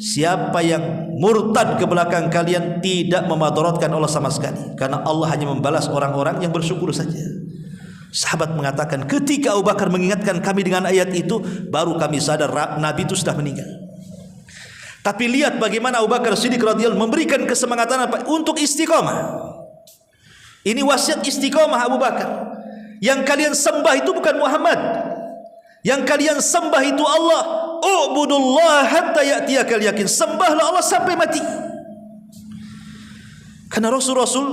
Siapa yang murtad ke belakang kalian tidak memadaratkan Allah sama sekali, karena Allah hanya membalas orang-orang yang bersyukur saja. Sahabat mengatakan, ketika Abu Bakar mengingatkan kami dengan ayat itu, baru kami sadar Nabi itu sudah meninggal. Tapi lihat bagaimana Abu Bakar Siddiq radhiyallahu memberikan kesemangatan apa? Untuk istiqomah. Ini wasiat istiqomah Abu Bakar. Yang kalian sembah itu bukan Muhammad, yang kalian sembah itu Allah. Ubudullah hatta ya'tiyakal yakin. Sembahlah Allah sampai mati. Karena Rasul-Rasul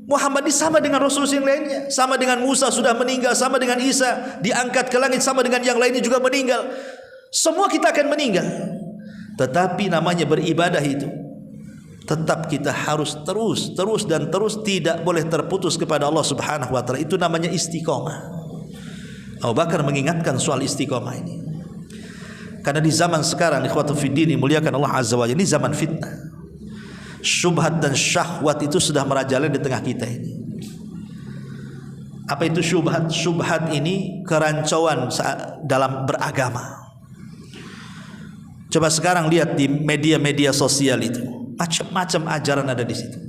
Muhammad ini sama dengan Rasul yang lainnya, sama dengan Musa sudah meninggal, sama dengan Isa diangkat ke langit, sama dengan yang lainnya juga meninggal. Semua kita akan meninggal. Tetapi namanya beribadah itu tetap kita harus terus tidak boleh terputus kepada Allah Subhanahu wa taala. Itu namanya istiqomah. Abu Bakar mengingatkan soal istiqomah ini. Karena di zaman sekarang ikhwatu fiddin muliakan Allah azza wajalla, ini zaman fitnah. Syubhat dan syahwat itu sudah merajalela di tengah kita ini. Apa itu syubhat? Syubhat ini kerancauan dalam beragama. Coba sekarang lihat di media-media sosial itu, macam-macam ajaran ada di situ.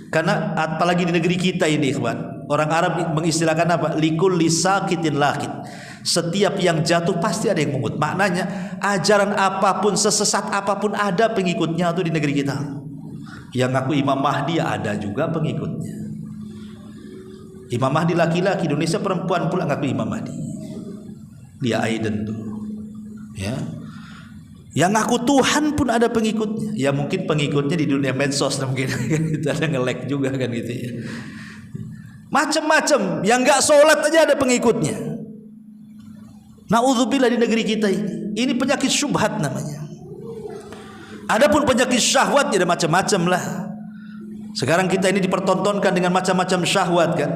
Karena apalagi di negeri kita ini, ikhwan, orang Arab mengistilahkan apa? Likul lisakitin lakit. Setiap yang jatuh pasti ada yang mengut. Maknanya ajaran apapun, sesesat apapun ada pengikutnya tuh di negeri kita. Yang ngaku Imam Mahdi ada juga pengikutnya. Imam Mahdi laki-laki, Indonesia perempuan pula ngaku Imam Mahdi. Dia Aiden tuh. Ya. Yang ngaku Tuhan pun ada pengikutnya. Ya mungkin pengikutnya di dunia medsos mungkin itu ada nge-like juga kan gitu ya. Macam-macam, yang enggak sholat aja ada pengikutnya. Na'udzubillah di negeri kita ini. Ini penyakit syubhat namanya. Adapun penyakit syahwat ada macam-macam lah. Sekarang kita ini dipertontonkan dengan macam-macam syahwat kan.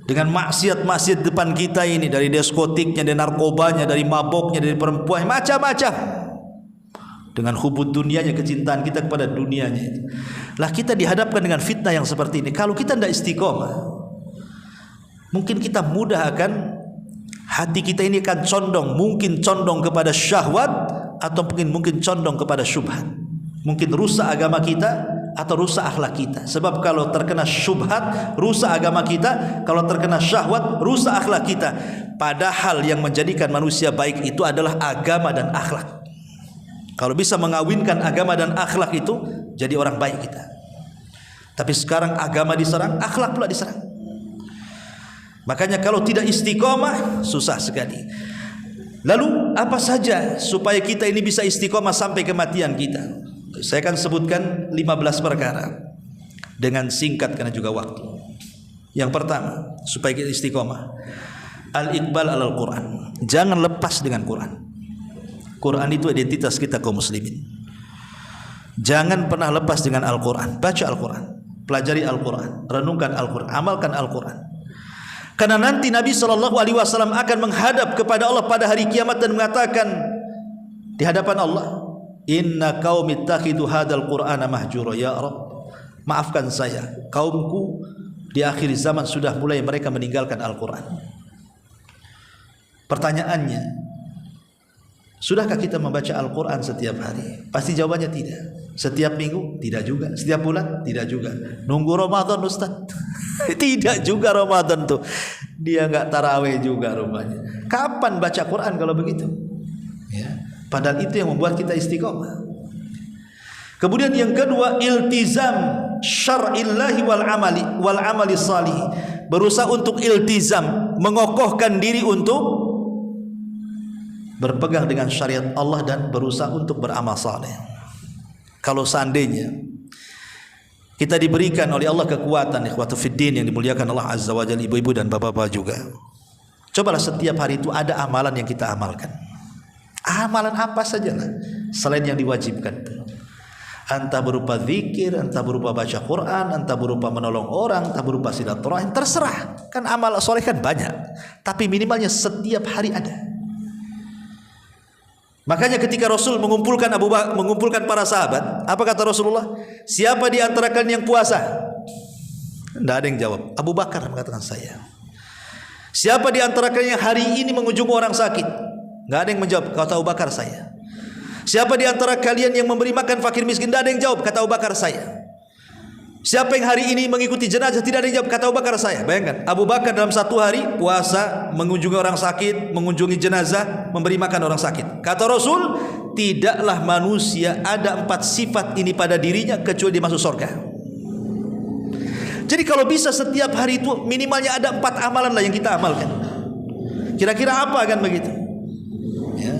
Dengan maksiat-maksiat depan kita ini, dari diskotiknya, dari narkobanya, dari maboknya, dari perempuan, macam-macam. Dengan hubud dunianya, kecintaan kita kepada dunianya itu. Lah kita dihadapkan dengan fitnah yang seperti ini. Kalau kita tidak istiqomah, mungkin kita mudah akan, hati kita ini akan condong, mungkin condong kepada syahwat atau mungkin condong kepada syubhat. Mungkin rusak agama kita atau rusak akhlak kita. Sebab kalau terkena syubhat, rusak agama kita. Kalau terkena syahwat, rusak akhlak kita. Padahal yang menjadikan manusia baik itu adalah agama dan akhlak. Kalau bisa mengawinkan agama dan akhlak itu, jadi orang baik kita. Tapi sekarang agama diserang, akhlak pula diserang. Makanya kalau tidak istiqomah susah sekali. Lalu apa saja supaya kita ini bisa istiqomah sampai kematian kita? Saya akan sebutkan 15 perkara dengan singkat karena juga waktu. Yang pertama, supaya kita istiqomah, al-iqbal alal Quran. Jangan lepas dengan Quran. Quran itu identitas kita kaum muslimin. Jangan pernah lepas dengan Al-Quran. Baca Al-Quran, pelajari Al-Quran, renungkan Al-Quran, amalkan Al-Quran. Karena nanti Nabi SAW akan menghadap kepada Allah pada hari kiamat dan mengatakan di hadapan Allah, Inna qaumi ittakhidhu hadzal Qur'ana mahjura, ya Rabb, maafkan saya, kaumku di akhir zaman sudah mulai mereka meninggalkan Al-Quran. Pertanyaannya, sudahkah kita membaca Al-Quran setiap hari? Pasti jawabannya tidak. Setiap minggu? Tidak juga. Setiap bulan? Tidak juga. Nunggu Ramadan Ustaz? Tidak juga Ramadan tuh. Dia enggak tarawih juga rupanya. Kapan baca Quran kalau begitu? Ya. Padahal itu yang membuat kita istiqomah. Kemudian yang kedua, iltizam syar'illahi wal amali salih. Berusaha untuk iltizam, mengokohkan diri untuk berpegang dengan syariat Allah dan berusaha untuk beramal saleh. Kalau seandainya kita diberikan oleh Allah kekuatan, ikhwatu fiddin yang dimuliakan Allah azza wa jalla, ibu-ibu dan bapak-bapak juga, cobalah setiap hari itu ada amalan yang kita amalkan. Amalan apa saja lah selain yang diwajibkan. Entah berupa zikir, entah berupa baca Quran, entah berupa menolong orang, entah berupa silaturahim, terserah. Kan amal soleh kan banyak, tapi minimalnya setiap hari ada. Makanya ketika Rasul mengumpulkan para sahabat, apa kata Rasulullah? Siapa di antara kalian yang puasa? Tidak ada yang jawab. Abu Bakar mengatakan saya. Siapa di antara kalian yang hari ini mengunjungi orang sakit? Tidak ada yang menjawab. Kata Abu Bakar saya. Siapa di antara kalian yang memberi makan fakir miskin? Tidak ada yang jawab. Kata Abu Bakar saya. Siapa yang hari ini mengikuti jenazah? Tidak ada yang jawab. Kata Abu Bakar saya. Bayangkan, Abu Bakar dalam satu hari puasa, mengunjungi orang sakit, mengunjungi jenazah, memberi makan orang sakit. Kata Rasul, tidaklah manusia ada 4 sifat ini pada dirinya kecuali dia masuk surga. Jadi kalau bisa setiap hari itu minimalnya ada 4 amalan lah yang kita amalkan. Kira-kira apa kan begitu? Ya.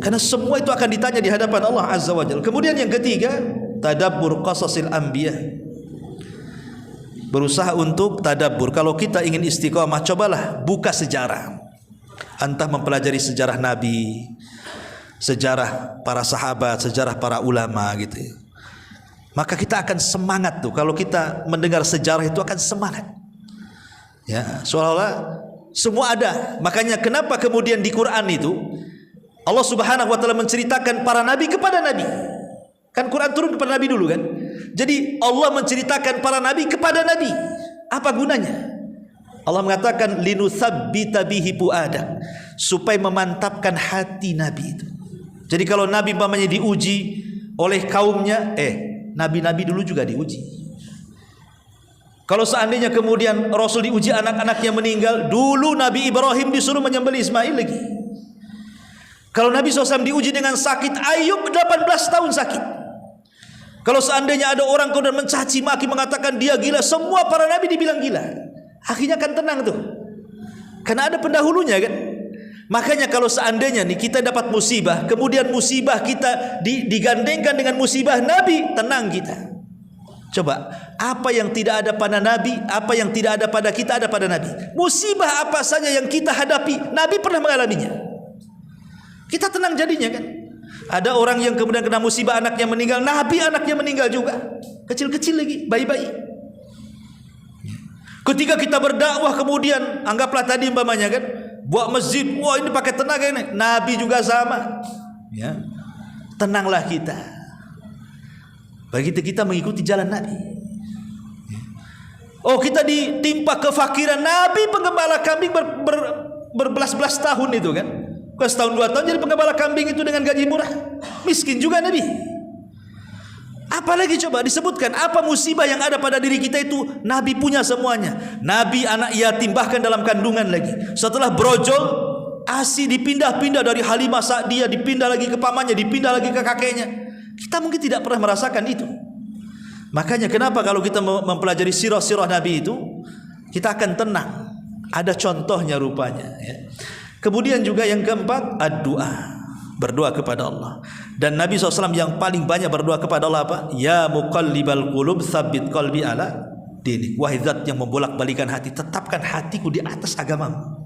Karena semua itu akan ditanya di hadapan Allah azza wa jalla. Kemudian yang ketiga, tadabbur qasasil anbiya. Berusaha untuk tadabbur. Kalau kita ingin istiqomah, cobalah buka sejarah. Entah mempelajari sejarah Nabi, sejarah para sahabat, sejarah para ulama gitu. Maka kita akan semangat tuh. Kalau kita mendengar sejarah itu akan semangat. Ya, seolah-olah semua ada. Makanya kenapa kemudian di Quran itu Allah Subhanahu wa taala menceritakan para nabi kepada nabi. Kan Quran turun kepada nabi dulu kan? Jadi Allah menceritakan para nabi kepada nabi. Apa gunanya? Allah mengatakan linutsabbita bihi fuadak, supaya memantapkan hati nabi itu. Jadi kalau nabi umpamanya diuji oleh kaumnya, nabi-nabi dulu juga diuji. Kalau seandainya kemudian Rasul diuji anak-anaknya meninggal, dulu Nabi Ibrahim disuruh menyembelih Ismail lagi. Kalau Nabi SAW diuji dengan sakit, Ayub 18 tahun sakit. Kalau seandainya ada orang kemudian mencaci maki mengatakan dia gila, semua para nabi dibilang gila. Akhirnya kan tenang tuh. Karena ada pendahulunya kan. Makanya kalau seandainya nih kita dapat musibah, kemudian musibah kita digandengkan dengan musibah Nabi, tenang kita. Coba, apa yang tidak ada pada Nabi, apa yang tidak ada pada kita ada pada Nabi. Musibah apa saja yang kita hadapi, Nabi pernah mengalaminya. Kita tenang jadinya kan. Ada orang yang kemudian kena musibah anaknya meninggal, Nabi anaknya meninggal juga. Kecil-kecil lagi, bayi-bayi. Ketika kita berdakwah kemudian, anggaplah tadi umpamanya kan, buat masjid, wah ini pakai tenaga ini. Nabi juga sama. Ya. Tenanglah kita. Begitu kita mengikuti jalan Nabi. Oh, kita ditimpa kefakiran. Nabi penggembala kambing berbelas-belas tahun itu kan. Bukan setahun 2 tahun jadi penggembala kambing itu dengan gaji murah. Miskin juga Nabi. Apalagi coba disebutkan apa musibah yang ada pada diri kita itu Nabi punya semuanya. Nabi anak yatim bahkan dalam kandungan lagi. Setelah brojol, ASI dipindah-pindah dari Halimah Sa'diyah, dipindah lagi ke pamannya, dipindah lagi ke kakeknya. Kita mungkin tidak pernah merasakan itu. Makanya kenapa kalau kita mempelajari sirah-sirah Nabi itu, kita akan tenang. Ada contohnya rupanya ya. Kemudian juga yang keempat, ad-du'a, berdoa kepada Allah. Dan Nabi SAW yang paling banyak berdoa kepada Allah apa? Ya muqallibal qulub tsabbit qalbi ala dinik. Wahai zat yang membolak-balikan hati, tetapkan hatiku di atas agamamu.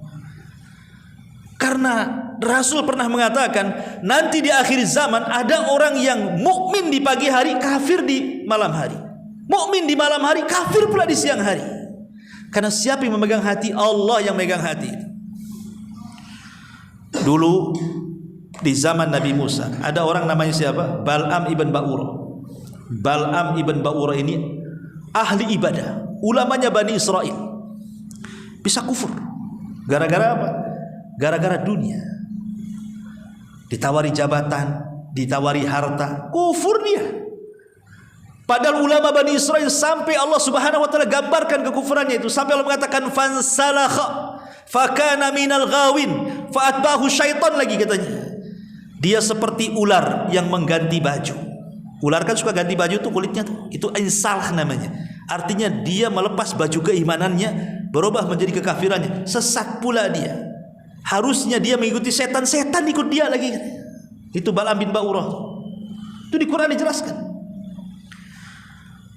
Karena Rasul pernah mengatakan nanti di akhir zaman ada orang yang mukmin di pagi hari, kafir di malam hari. Mukmin di malam hari, kafir pula di siang hari. Karena siapa yang memegang hati? Allah yang memegang hati. Dulu di zaman Nabi Musa ada orang namanya siapa? Bal'am ibn Ba'urah. Bal'am ibn Ba'urah ini ahli ibadah, ulamanya Bani Israel. Bisa kufur. Gara-gara apa? Gara-gara dunia. Ditawari jabatan, ditawari harta, kufur dia. Padahal ulama Bani Israel sampai Allah Subhanahu wa taala gambarkan kekufurannya itu, sampai Allah mengatakan fansalakha fakana minal ghawin fa'atbahu syaitan lagi katanya. Dia seperti ular yang mengganti baju. Ular kan suka ganti baju tuh kulitnya tuh. Itu insalah namanya. Artinya dia melepas baju keimanannya, berubah menjadi kekafirannya. Sesat pula dia. Harusnya dia mengikuti setan, setan ikut dia lagi. Itu Bal'am bin Ba'urah. Itu di Quran dijelaskan.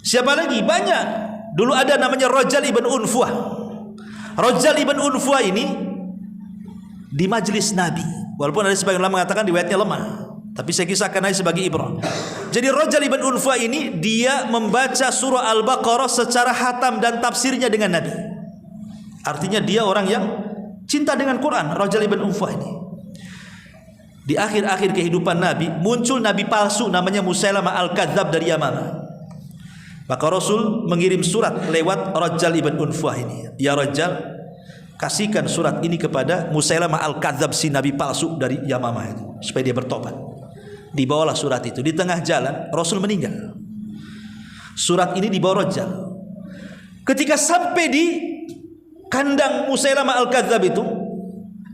Siapa lagi? Banyak. Dulu ada namanya Rajal ibn Unfuah. Rajal ibn Unfuah ini di majelis Nabi. Walaupun ada sebagian ulama mengatakan riwayatnya lemah, tapi saya kisahkan aja sebagai ibrah. Jadi Rajal ibn Unfuah ini dia membaca surah Al-Baqarah secara khatam dan tafsirnya dengan Nabi. Artinya dia orang yang cinta dengan Quran. Rajal ibn Unfuah ini. Di akhir-akhir kehidupan Nabi muncul nabi palsu namanya Musailamah al-Kadzab dari Yamamah. Maka Rasul mengirim surat lewat Rajal ibn Unfuah ini. Ya Rajal, kasihkan surat ini kepada Musailamah al-Kadzab, si nabi palsu dari Yamamah itu, supaya dia bertobat. Dibawalah surat itu. Di tengah jalan Rasul meninggal. Surat ini dibawa Rajal. Ketika sampai di kandang Musailamah al-Kadzab itu,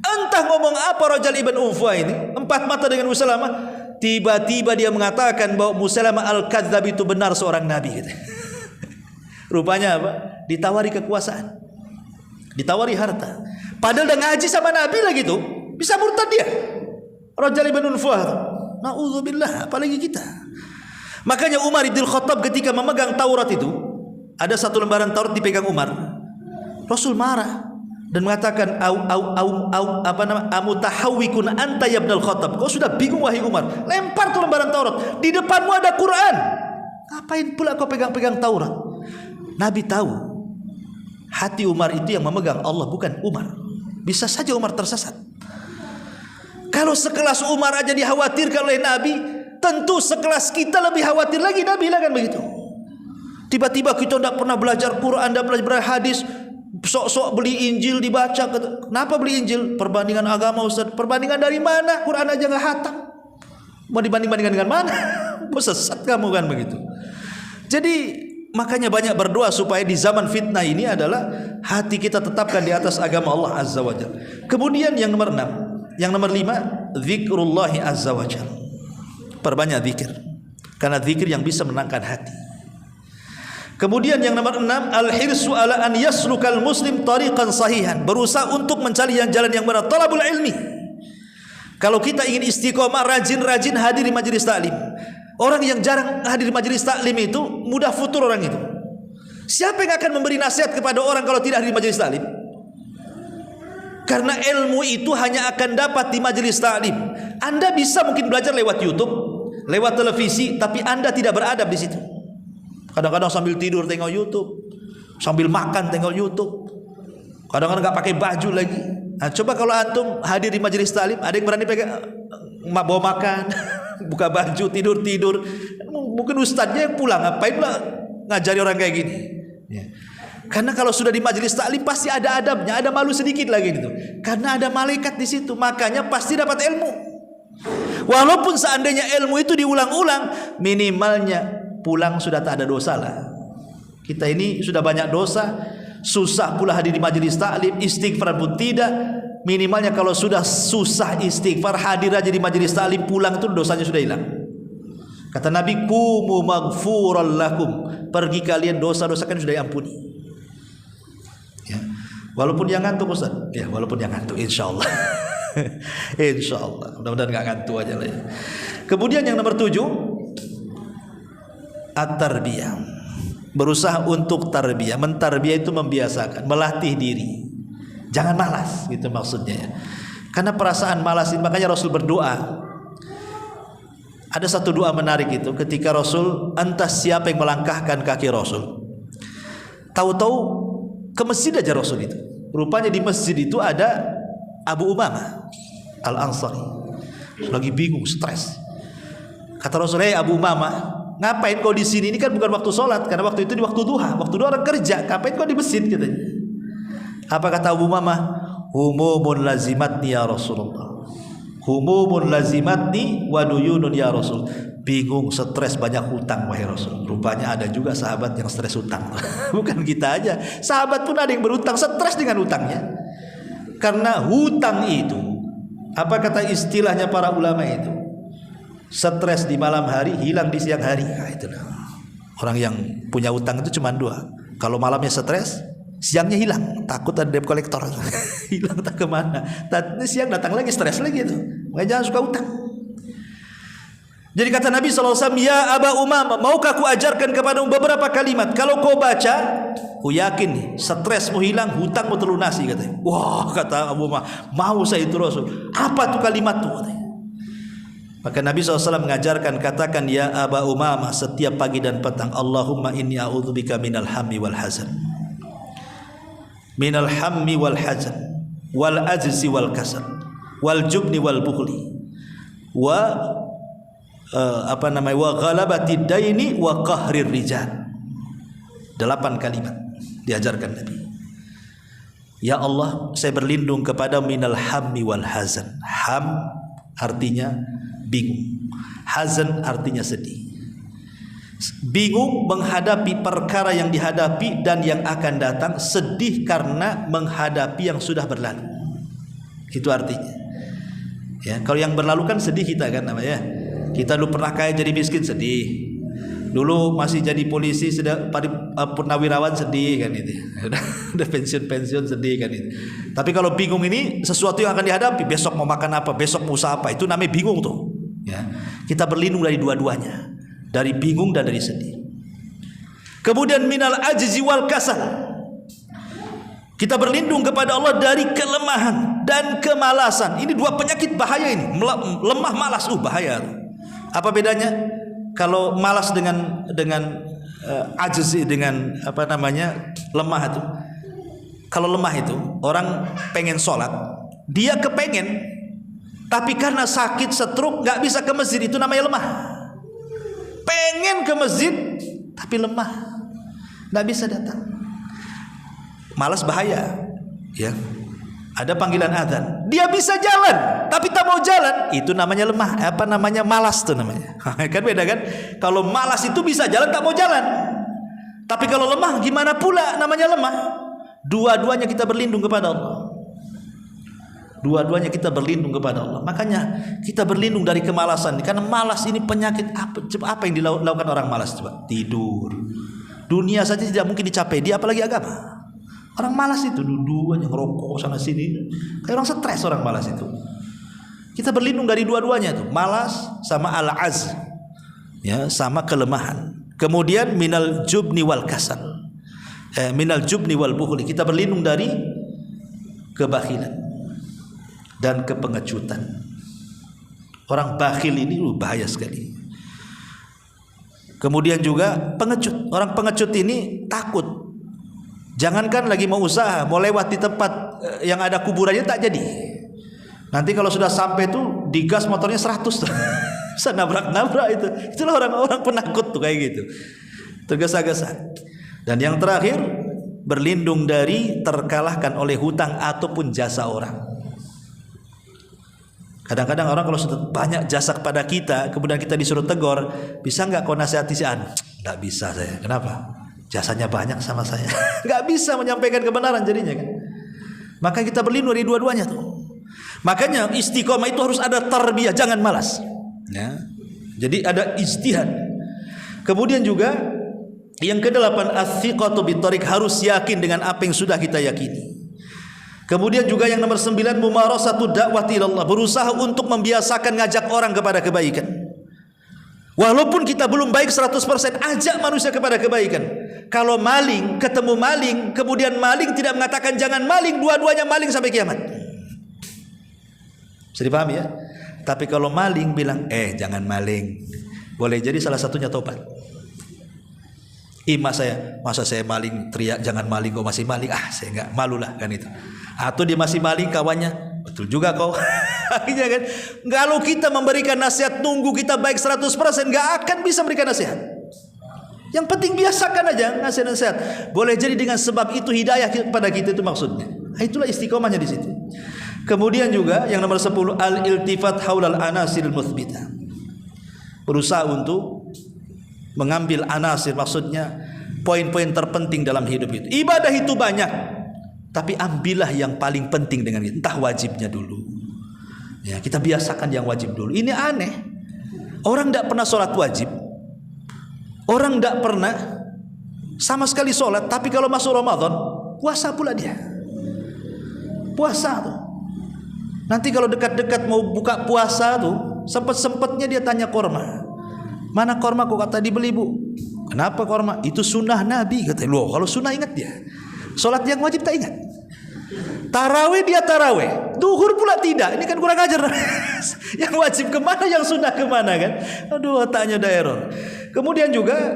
entah ngomong apa Rajal ibn Unfuah ini, empat mata dengan Musailamah. Tiba-tiba dia mengatakan bahwa Musailamah al-Kadzab itu benar seorang nabi gitu. Rupanya apa? Ditawari kekuasaan, ditawari harta. Padahal udah ngaji sama Nabi lagi tuh, bisa murtad dia. Rajal ibn Unfuah. Na'udzubillah, apalagi kita. Makanya Umar ibn Khattab ketika memegang Taurat itu, ada satu lembaran Taurat dipegang Umar. Rasul marah dan mengatakan amutahawwikun anta ya ibnul Khattab. Kau sudah bingung wahai Umar, lempar tuh lembaran Taurat. Di depanmu ada Quran. Ngapain pula kau pegang-pegang Taurat? Nabi tahu hati Umar itu yang memegang Allah, bukan Umar. Bisa saja Umar tersesat. Kalau sekelas Umar aja dikhawatirkan oleh Nabi, tentu sekelas kita lebih khawatir lagi Nabi lah kan begitu. Tiba-tiba kita tidak pernah belajar Quran, tidak belajar hadis, sok-sok beli Injil dibaca. Kenapa beli Injil? Perbandingan agama Ustaz. Perbandingan dari mana? Quran aja nggak hatam. Mau dibanding-bandingkan dengan mana? Mau sesat kamu kan begitu. Jadi makanya banyak berdoa supaya di zaman fitnah ini adalah hati kita tetapkan di atas agama Allah Azza wa Jalla. Kemudian yang nomor 6, yang nomor 5, zikrullahi Azza wa Jalla. Perbanyak zikir, karena zikir yang bisa menenangkan hati. Kemudian yang nomor 6, al-hirsu ala an yaslukal muslim tariqan sahihan, berusaha untuk mencari jalan yang benar, talabul ilmi. Kalau kita ingin istiqomah, rajin-rajin hadir di majelis taklim. Orang yang jarang hadir di majelis taklim itu mudah futur orang itu. Siapa yang akan memberi nasihat kepada orang kalau tidak hadir di majelis taklim? Karena ilmu itu hanya akan dapat di majelis taklim. Anda bisa mungkin belajar lewat YouTube, lewat televisi, tapi Anda tidak beradab di situ. Kadang-kadang sambil tidur tengok YouTube, sambil makan tengok YouTube, kadang-kadang nggak pakai baju lagi. Nah, coba kalau antum hadir di majelis taklim, ada yang berani pegang bawa makan, buka baju, tidur. Mungkin ustadznya yang pulang, ngapain pula ngajari orang kayak gini? Ya. Karena kalau sudah di majelis taklim pasti ada adabnya, ada malu sedikit lagi gitu. Karena ada malaikat di situ, makanya pasti dapat ilmu. Walaupun seandainya ilmu itu diulang-ulang, minimalnya pulang sudah tak ada dosa lah. Kita ini sudah banyak dosa, susah pula hadir di majelis taklim, istighfar pun tidak. Minimalnya kalau sudah susah istighfar, hadir aja di majelis taklim, pulang itu dosanya sudah hilang. Kata Nabi, qumu maghfuran lakum, pergi kalian, dosa-dosa kan sudah diampuni. Ya. Walaupun yang ngantuk Ustaz, ya walaupun yang ngantuk, insyaallah. Insyaallah, mudah-mudahan nggak ngantuk aja lah ya. Kemudian yang nomor 7, at-tarbiyah, berusaha untuk tarbiyah. Mentarbiyah itu membiasakan, melatih diri, jangan malas gitu maksudnya ya. Karena perasaan malas ini, makanya Rasul berdoa. Ada satu doa menarik itu ketika Rasul, entah siapa yang melangkahkan kaki Rasul, tahu-tahu ke masjid aja Rasul itu. Rupanya di masjid itu ada Abu Umamah Al-Ansari, lagi bingung, stres. Kata Rasul, "Hei Abu Umamah, ngapain kau di sini? Ini kan bukan waktu sholat, karena waktu itu di waktu duha. Waktu duha orang kerja. Ngapain kau di masjid?" katanya. Apa kata Abu Umamah? "Humumun lazimatni ya Rasulullah. Humumun lazimatni wa duyunun ya Rasul." Bingung, stres, banyak hutang wahai Rasul. Rupanya ada juga sahabat yang stres hutang. Bukan kita aja, sahabat pun ada yang berhutang, stres dengan hutangnya. Karena hutang itu, apa kata istilahnya para ulama itu? Stres di malam hari, hilang di siang hari. Nah, itulah. Orang yang punya utang itu cuma 2. Kalau malamnya stres, siangnya hilang. Takut ada debt collector. Hilang tak kemana. Tadi siang datang lagi, stres lagi itu. Makanya jangan suka utang. Jadi kata Nabi SAW, "Ya Aba Umamah, maukah ku ajarkan kepadamu beberapa kalimat? Kalau kau baca, ku yakin nih, stresmu hilang, hutangmu terlunasi," katanya. Wah, kata Abu Umamah, mau saya itu Rasul. Apa tuh kalimat tuh? Katanya. Maka Nabi SAW mengajarkan, katakan ya Aba Umamah setiap pagi dan petang, Allahumma inni a'udzubika minal hammi wal hazan. Minal hammi wal hazan, wal ajzi wal kasal, wal jubni wal bukhli, wa wa ghalabatid daini wa qahrir rijal. 8 kalimat diajarkan Nabi. Ya Allah, saya berlindung kepada minal hammi wal hazan. Ham artinya bingung, hazan artinya sedih. Bingung menghadapi perkara yang dihadapi dan yang akan datang, sedih karena menghadapi yang sudah berlalu. Itu artinya. Ya, kalau yang berlalu kan sedih kita kan namanya. Kita dulu pernah kaya jadi miskin, sedih. Dulu masih jadi polisi, sudah purnawirawan, sedih kan itu. Udah pensiun sedih kan itu. Tapi kalau bingung ini sesuatu yang akan dihadapi, besok mau makan apa, besok mau usaha apa, itu namanya bingung tuh. Ya. Kita berlindung dari dua-duanya, dari bingung dan dari sedih. Kemudian minal ajzi wal kasal. Kita berlindung kepada Allah dari kelemahan dan kemalasan. Ini 2 penyakit bahaya ini. Lemah, malas, bahaya. Apa bedanya? Kalau malas dengan ajzi, dengan lemah itu. Kalau lemah itu orang pengen sholat, dia kepengen, Tapi karena sakit stroke nggak bisa ke masjid, itu namanya lemah. Pengen ke masjid tapi lemah, nggak bisa datang. Malas bahaya, ya. Ada panggilan azan, dia bisa jalan tapi tak mau jalan, itu namanya lemah. Apa namanya? Malas tuh namanya. Kan beda kan? Kalau malas itu bisa jalan tak mau jalan. Tapi kalau lemah gimana pula namanya lemah? Dua-duanya kita berlindung kepada Allah. Dua-duanya kita berlindung kepada Allah. Makanya kita berlindung dari kemalasan. Karena malas ini penyakit apa yang dilakukan orang malas? Coba tidur. Dunia saja tidak mungkin dicapai, dia apalagi agama. Orang malas itu duduk aja ngerokok sana sini. Kayak orang stres orang malas itu. Kita berlindung dari dua-duanya itu, malas sama al-azz. Ya, sama kelemahan. Kemudian minal jubni wal kasal. Minal jubni wal bukhli. Kita berlindung dari kebakhilan dan kepengecutan. Orang bakhil ini bahaya sekali. Kemudian juga pengecut. Orang pengecut ini takut. Jangankan lagi mau usaha, mau lewat di tempat yang ada kuburannya tak jadi. Nanti kalau sudah sampai tuh digas motornya 100 tuh. Bisa nabrak-nabrak itu. Itulah orang-orang penakut tuh kayak gitu. Tergesa-gesa. Dan yang terakhir, berlindung dari terkalahkan oleh hutang ataupun jasa orang. Kadang-kadang orang kalau sudah banyak jasa kepada kita, kemudian kita disuruh tegur, bisa nggak kau nasihati si An? Nggak bisa saya. Kenapa? Jasanya banyak sama saya. Nggak bisa menyampaikan kebenaran jadinya kan. Maka kita berlindung dari dua-duanya tuh. Makanya istiqomah itu harus ada tarbiyah, jangan malas. Ya. Jadi ada ijtihad. Kemudian juga yang ke-8, as-siqatu bit-thariq, harus yakin dengan apa yang sudah kita yakini. Kemudian juga yang nomor 9, mumarasatu da'wati ilallah, berusaha untuk membiasakan ngajak orang kepada kebaikan. Walaupun kita belum baik 100%, ajak manusia kepada kebaikan. Kalau maling, ketemu maling, kemudian maling tidak mengatakan jangan maling, dua-duanya maling sampai kiamat. Bisa dipahami ya? Tapi kalau maling bilang, jangan maling, boleh jadi salah satunya tobat. Masa saya maling, teriak jangan maling, kau masih maling, saya enggak, malulah kan itu. Atau dia masih maling, kawannya, betul juga kau. Akhirnya kan, kalau kita memberikan nasihat, tunggu kita baik 100%, enggak akan bisa memberikan nasihat. Yang penting biasakan aja nasihat-nasihat. Boleh jadi dengan sebab itu hidayah kepada kita, itu maksudnya. Itulah istiqomahnya di situ. Kemudian juga yang nomor 10, al-iltifat haulal anasiril muthbitah. Berusaha untuk mengambil anasir, maksudnya poin-poin terpenting dalam hidup itu. Ibadah itu banyak, tapi ambillah yang paling penting dengan itu. Entah wajibnya dulu. Ya, kita biasakan yang wajib dulu. Ini aneh. Orang tidak pernah sholat wajib. Orang tidak pernah sama sekali sholat, tapi kalau masuk Ramadan, puasa pula dia. Puasa tuh. Nanti kalau dekat-dekat mau buka puasa tuh, sempat-sempatnya dia tanya korma. Mana korma? Kok kata dibeli bu? Kenapa korma? Itu sunnah Nabi katanya. Loh, kalau sunnah ingat dia. Sholat yang wajib tak ingat. Tarawih dia tarawih, duhur pula tidak. Ini kan kurang ajar. Yang wajib kemana, yang sunnah kemana kan? Aduh, otaknya udah error. Kemudian juga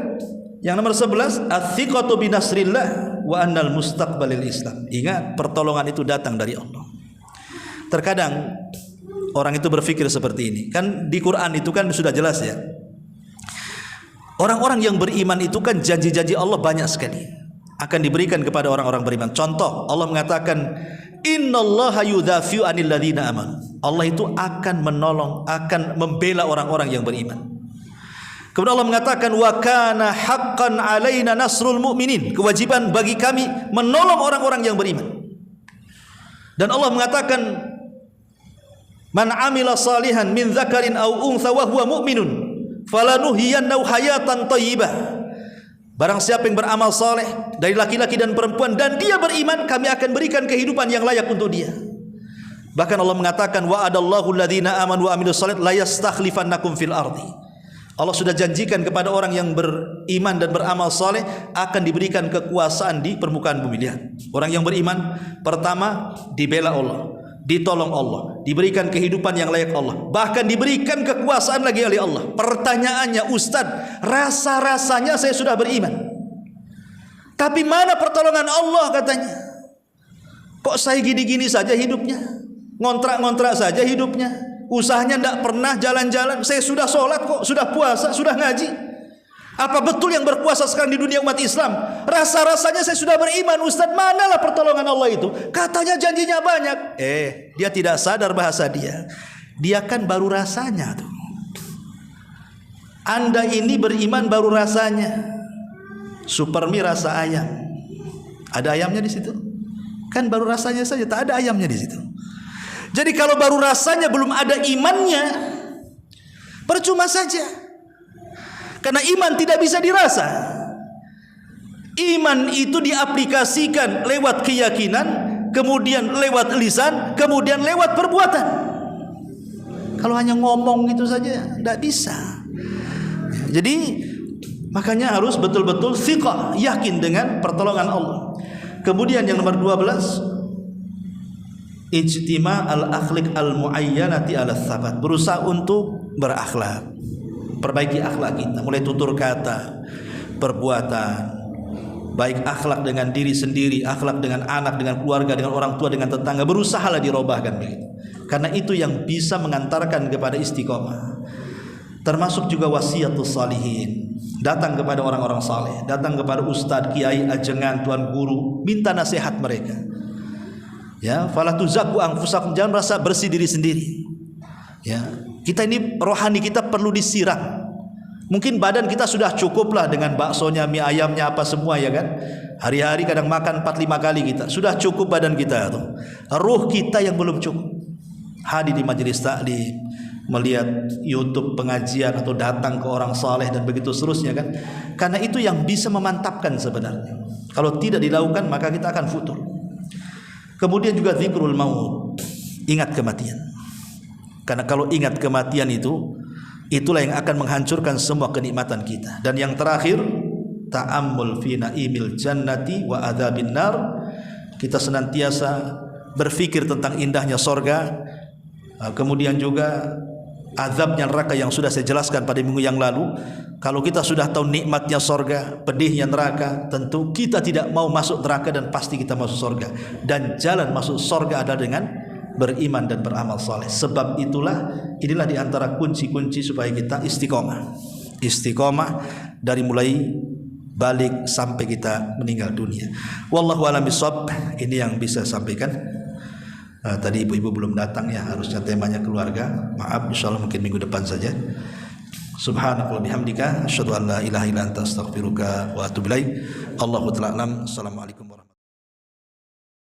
yang nomor 11, as-siqatu binasrillah wa annal mustaqbalil Islam. Ingat, pertolongan itu datang dari Allah. Terkadang orang itu berpikir seperti ini. Kan di Quran itu kan sudah jelas ya. Orang-orang yang beriman itu kan janji-janji Allah banyak sekali akan diberikan kepada orang-orang beriman. Contoh, Allah mengatakan innallaha yudafi'u 'anil ladzina amanu. Allah itu akan menolong, akan membela orang-orang yang beriman. Kemudian Allah mengatakan wa kana haqqan 'alaina nasrul mu'minin. Kewajiban bagi kami menolong orang-orang yang beriman. Dan Allah mengatakan man 'amila salihan min dzakarin aw untha wa huwa mu'minun falanuhyiyannahu hayatan thayyibah. Barang siapa yang beramal saleh dari laki-laki dan perempuan dan dia beriman, kami akan berikan kehidupan yang layak untuk dia. Bahkan Allah mengatakan wa'adallahu alladhina amanu wa amilus shalihat la yastakhlifannakum fil ardi. Allah sudah janjikan kepada orang yang beriman dan beramal saleh akan diberikan kekuasaan di permukaan bumi. Lihat, orang yang beriman pertama dibela Allah, ditolong Allah, diberikan kehidupan yang layak Allah, bahkan diberikan kekuasaan lagi oleh Allah. Pertanyaannya, Ustadz, rasa-rasanya saya sudah beriman, tapi mana pertolongan Allah katanya? Kok saya gini-gini saja hidupnya, ngontrak-ngontrak saja hidupnya, usahanya tidak pernah jalan-jalan. Saya sudah sholat kok, sudah puasa, sudah ngaji. Apa betul yang berkuasa sekarang di dunia umat Islam? Rasa-rasanya saya sudah beriman, Ustaz. Manalah pertolongan Allah itu? Katanya janjinya banyak. Dia tidak sadar bahasa dia. Dia kan baru rasanya tuh. Anda ini beriman baru rasanya. Supermi rasa ayam. Ada ayamnya di situ? Kan baru rasanya saja, tak ada ayamnya di situ. Jadi kalau baru rasanya belum ada imannya, percuma saja. Karena iman tidak bisa dirasa. Iman itu diaplikasikan lewat keyakinan, kemudian lewat lisan, kemudian lewat perbuatan. Kalau hanya ngomong gitu saja tidak bisa. Jadi makanya harus betul-betul thiqah, yakin dengan pertolongan Allah. Kemudian yang nomor 12, ijtima al-akhlaq al-muayyanati ala tsabat. Berusaha untuk berakhlak, perbaiki akhlak kita, mulai tutur kata, perbuatan, baik akhlak dengan diri sendiri, akhlak dengan anak, dengan keluarga, dengan orang tua, dengan tetangga. Berusahalah dirobahkan begitu. Karena itu yang bisa mengantarkan kepada istiqomah. Termasuk juga wasiatus salihin. Datang kepada orang-orang saleh, datang kepada ustadz, kiai, ajengan, tuan guru, minta nasihat mereka. Ya, fala tuzakku anfusakum, jangan merasa bersih diri sendiri. Ya, kita ini rohani kita perlu disiram. Mungkin badan kita sudah cukup lah dengan baksonya, mie ayamnya, apa semua ya kan. Hari-hari kadang makan 4-5 kali kita. Sudah cukup badan kita tuh. Ruh kita yang belum cukup. Hadir di majelis taklim, melihat YouTube pengajian atau datang ke orang saleh dan begitu seterusnya kan. Karena itu yang bisa memantapkan sebenarnya. Kalau tidak dilakukan maka kita akan futur. Kemudian juga zikrul maut, ingat kematian. Karena kalau ingat kematian itu, itulah yang akan menghancurkan semua kenikmatan kita. Dan yang terakhir, ta'ammul fi na'imil jannati wa adzabin nar. Kita senantiasa berfikir tentang indahnya sorga, kemudian juga azabnya neraka yang sudah saya jelaskan pada minggu yang lalu. Kalau kita sudah tahu nikmatnya sorga, pedihnya neraka, tentu kita tidak mau masuk neraka dan pasti kita masuk sorga. Dan jalan masuk sorga adalah dengan beriman dan beramal saleh. Sebab inilah diantara kunci-kunci supaya kita istiqomah. Istiqomah dari mulai balik sampai kita meninggal dunia. Wallahu a'lam bishawab. Ini yang bisa saya sampaikan. Tadi ibu-ibu belum datang ya, harusnya temanya keluarga. Maaf, insyaallah mungkin minggu depan saja. Subhanakallah bihamdika asyhadu an la ilaha illa anta astaghfiruka wa atubu ilaik. Allahu ta'ala alam. Assalamualaikum.